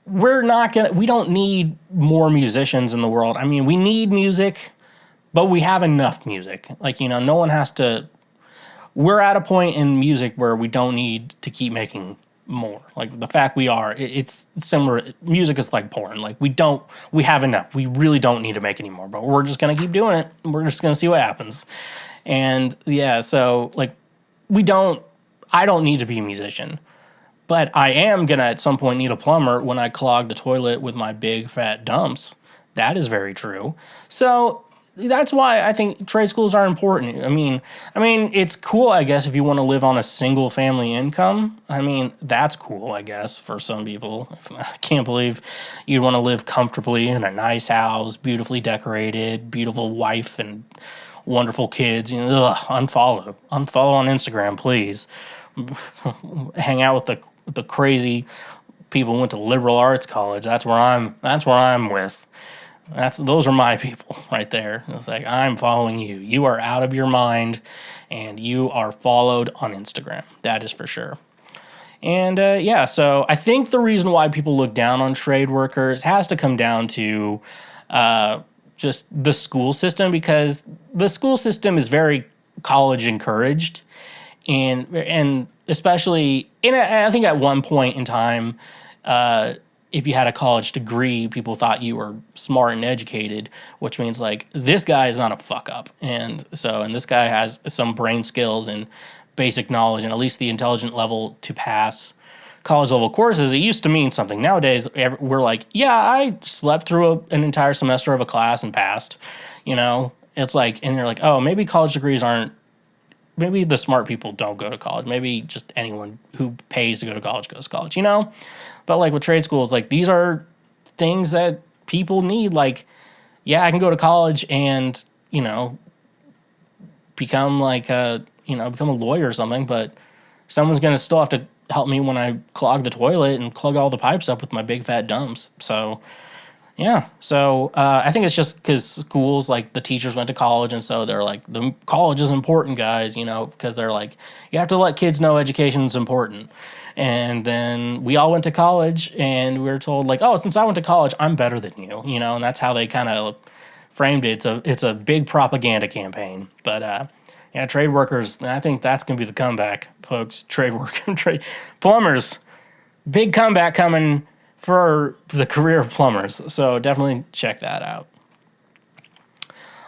we don't need more musicians in the world. We need music, but we have enough music. Like, no one has to. We're at a point in music where we don't need to keep making more. Like the fact we are, it's similar. Music is like porn. Like we have enough. We really don't need to make any more, but we're just going to keep doing it. We're just going to see what happens. And so like I don't need to be a musician, but I am going to at some point need a plumber when I clog the toilet with my big fat dumps. That is very true. So that's why I think trade schools are important. It's cool, I guess, if you want to live on a single family income. That's cool, I guess, for some people. I can't believe you'd want to live comfortably in a nice house, beautifully decorated, beautiful wife and wonderful kids. Unfollow on Instagram, please. Hang out with the crazy people who went to liberal arts college. That's where I'm with. Those are my people right there. It's like, I'm following you. You are out of your mind, and you are followed on Instagram. That is for sure. And so I think the reason why people look down on trade workers has to come down to just the school system, because the school system is very college encouraged, and especially I think at one point in time, if you had a college degree, people thought you were smart and educated, which means like this guy is not a fuck up, and this guy has some brain skills and basic knowledge and at least the intelligent level to pass college level courses. It used to mean something. Nowadays, we're like, yeah, I slept through an entire semester of a class and passed. It's like, and you're like, oh, maybe college degrees aren't maybe the smart people don't go to college. Maybe just anyone who pays to go to college goes to college, you know? But like with trade schools, like these are things that people need. Like, yeah, I can go to college and, you know, become like become a lawyer or something, but someone's going to still have to help me when I clog the toilet and plug all the pipes up with my big fat dumps. So, yeah. So, I think it's just because schools, like, the teachers went to college, and so they're like, the college is important, guys, you know, because they're like, you have to let kids know education is important. And then we all went to college, and we were told, like, oh, since I went to college, I'm better than you, you know, and that's how they kind of framed it. It's a big propaganda campaign. But, yeah, trade workers, I think that's going to be the comeback, folks. Plumbers, big comeback coming for the career of plumbers. So definitely check that out.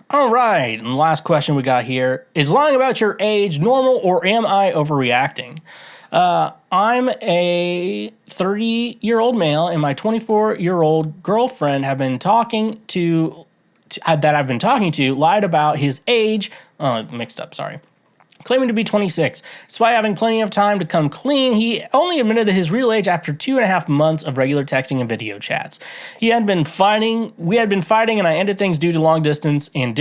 All right, and the last question we got here. Is lying about your age normal, or am I overreacting? I'm a 30-year-old male, and my 24-year-old girlfriend have been talking to that I've been talking to lied about his age. Mixed up, sorry. Claiming to be 26. Despite having plenty of time to come clean, he only admitted that his real age after 2.5 months of regular texting and video chats. We had been fighting, and I ended things due to long distance and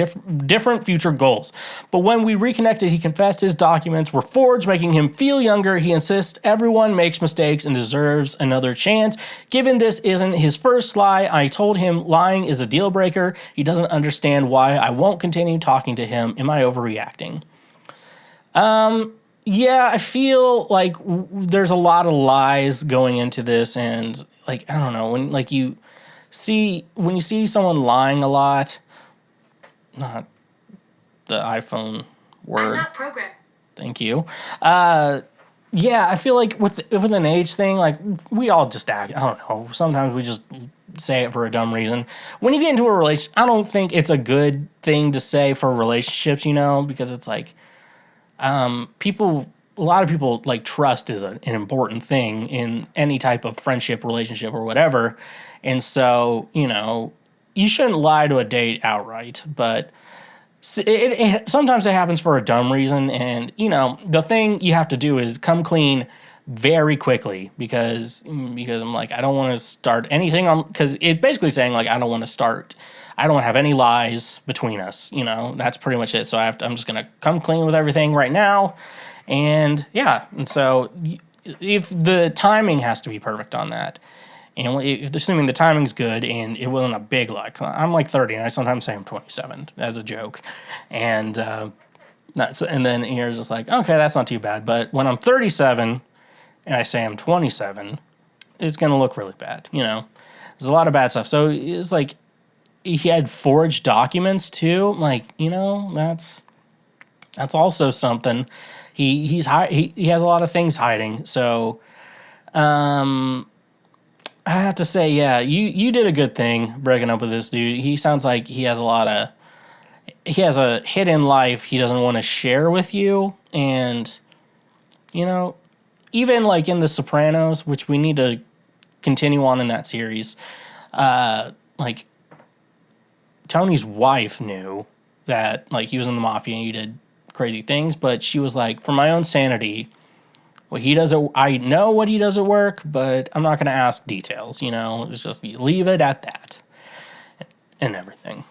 different future goals. But when we reconnected, he confessed his documents were forged, making him feel younger. He insists everyone makes mistakes and deserves another chance. Given this isn't his first lie, I told him lying is a deal breaker. He doesn't understand why I won't continue talking to him. Am I overreacting? Yeah, I feel like there's a lot of lies going into this, and like, I don't know, when you see someone lying a lot, not the iPhone word. I'm not programmed. Thank you. Yeah, I feel like with an age thing, like we all just act, I don't know, sometimes we just say it for a dumb reason. When you get into a relationship, I don't think it's a good thing to say for relationships, you know, because it's like, a lot of people, like, trust is an important thing in any type of friendship, relationship, or whatever. And so, you know, you shouldn't lie to a date outright, but sometimes it happens for a dumb reason. And, you know, the thing you have to do is come clean very quickly because I'm like, I don't want to start anything on, because it's basically saying, like, I don't want to have any lies between us, you know, that's pretty much it. So I'm just going to come clean with everything right now. And yeah, and so if the timing has to be perfect on that, and if assuming the timing's good and it wasn't a big lie, I'm like 30 and I sometimes say I'm 27 as a joke. And then you're just like, okay, that's not too bad. But when I'm 37 and I say I'm 27, it's going to look really bad, you know, there's a lot of bad stuff. So it's like, he had forged documents too. Like, you know, that's also something. He has a lot of things hiding. So, I have to say, yeah, you did a good thing breaking up with this dude. He sounds like he has a hidden life he doesn't want to share with you. And, you know, even like in The Sopranos, which we need to continue on in that series, like, Tony's wife knew that, like, he was in the mafia and he did crazy things, but she was like, for my own sanity, I know what he does at work, but I'm not going to ask details, you know? It's just, leave it at that and everything.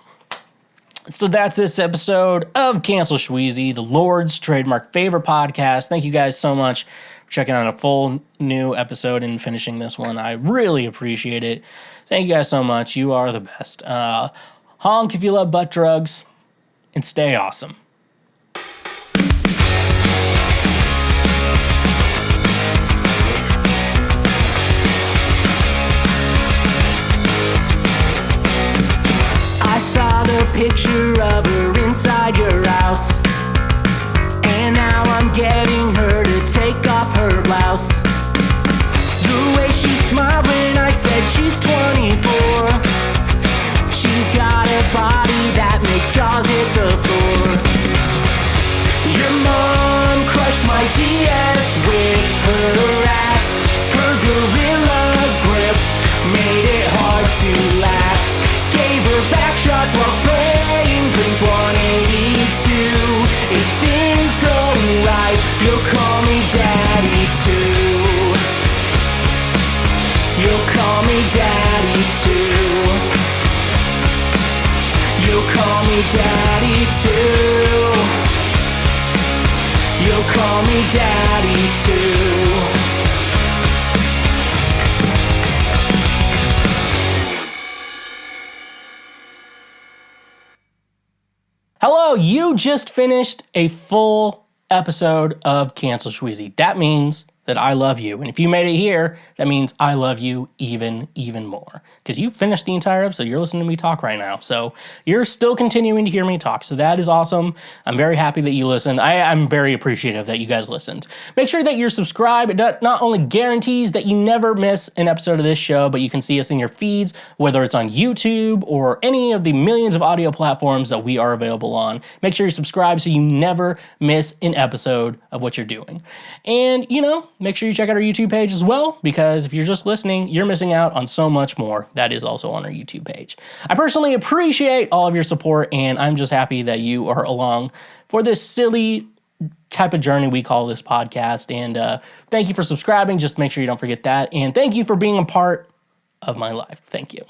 So that's this episode of Cancel Schweezy, the Lord's trademark favorite podcast. Thank you guys so much for checking out a full new episode and finishing this one. I really appreciate it. Thank you guys so much. You are the best. Honk if you love butt drugs, and stay awesome. I saw the picture of her inside your house, and now I'm getting her to take off her blouse. The way she smiled when I said she's 24. She's got a body that makes jaws hit the floor. Your mom crushed my DS with her ass. Her gorilla grip made it hard to last. Gave her back shots while playing Blink 182. If things go go. You just finished a full episode of Cancel Schweezy. That means that I love you. And if you made it here, that means I love you even more. Because you finished the entire episode. You're listening to me talk right now. So you're still continuing to hear me talk. So that is awesome. I'm very happy that you listened. I'm very appreciative that you guys listened. Make sure that you're subscribed. It not only guarantees that you never miss an episode of this show, but you can see us in your feeds, whether it's on YouTube or any of the millions of audio platforms that we are available on. Make sure you're subscribed so you never miss an episode of what you're doing. And, make sure you check out our YouTube page as well, because if you're just listening, you're missing out on so much more that is also on our YouTube page. I personally appreciate all of your support, and I'm just happy that you are along for this silly type of journey we call this podcast. And thank you for subscribing. Just make sure you don't forget that. And thank you for being a part of my life. Thank you.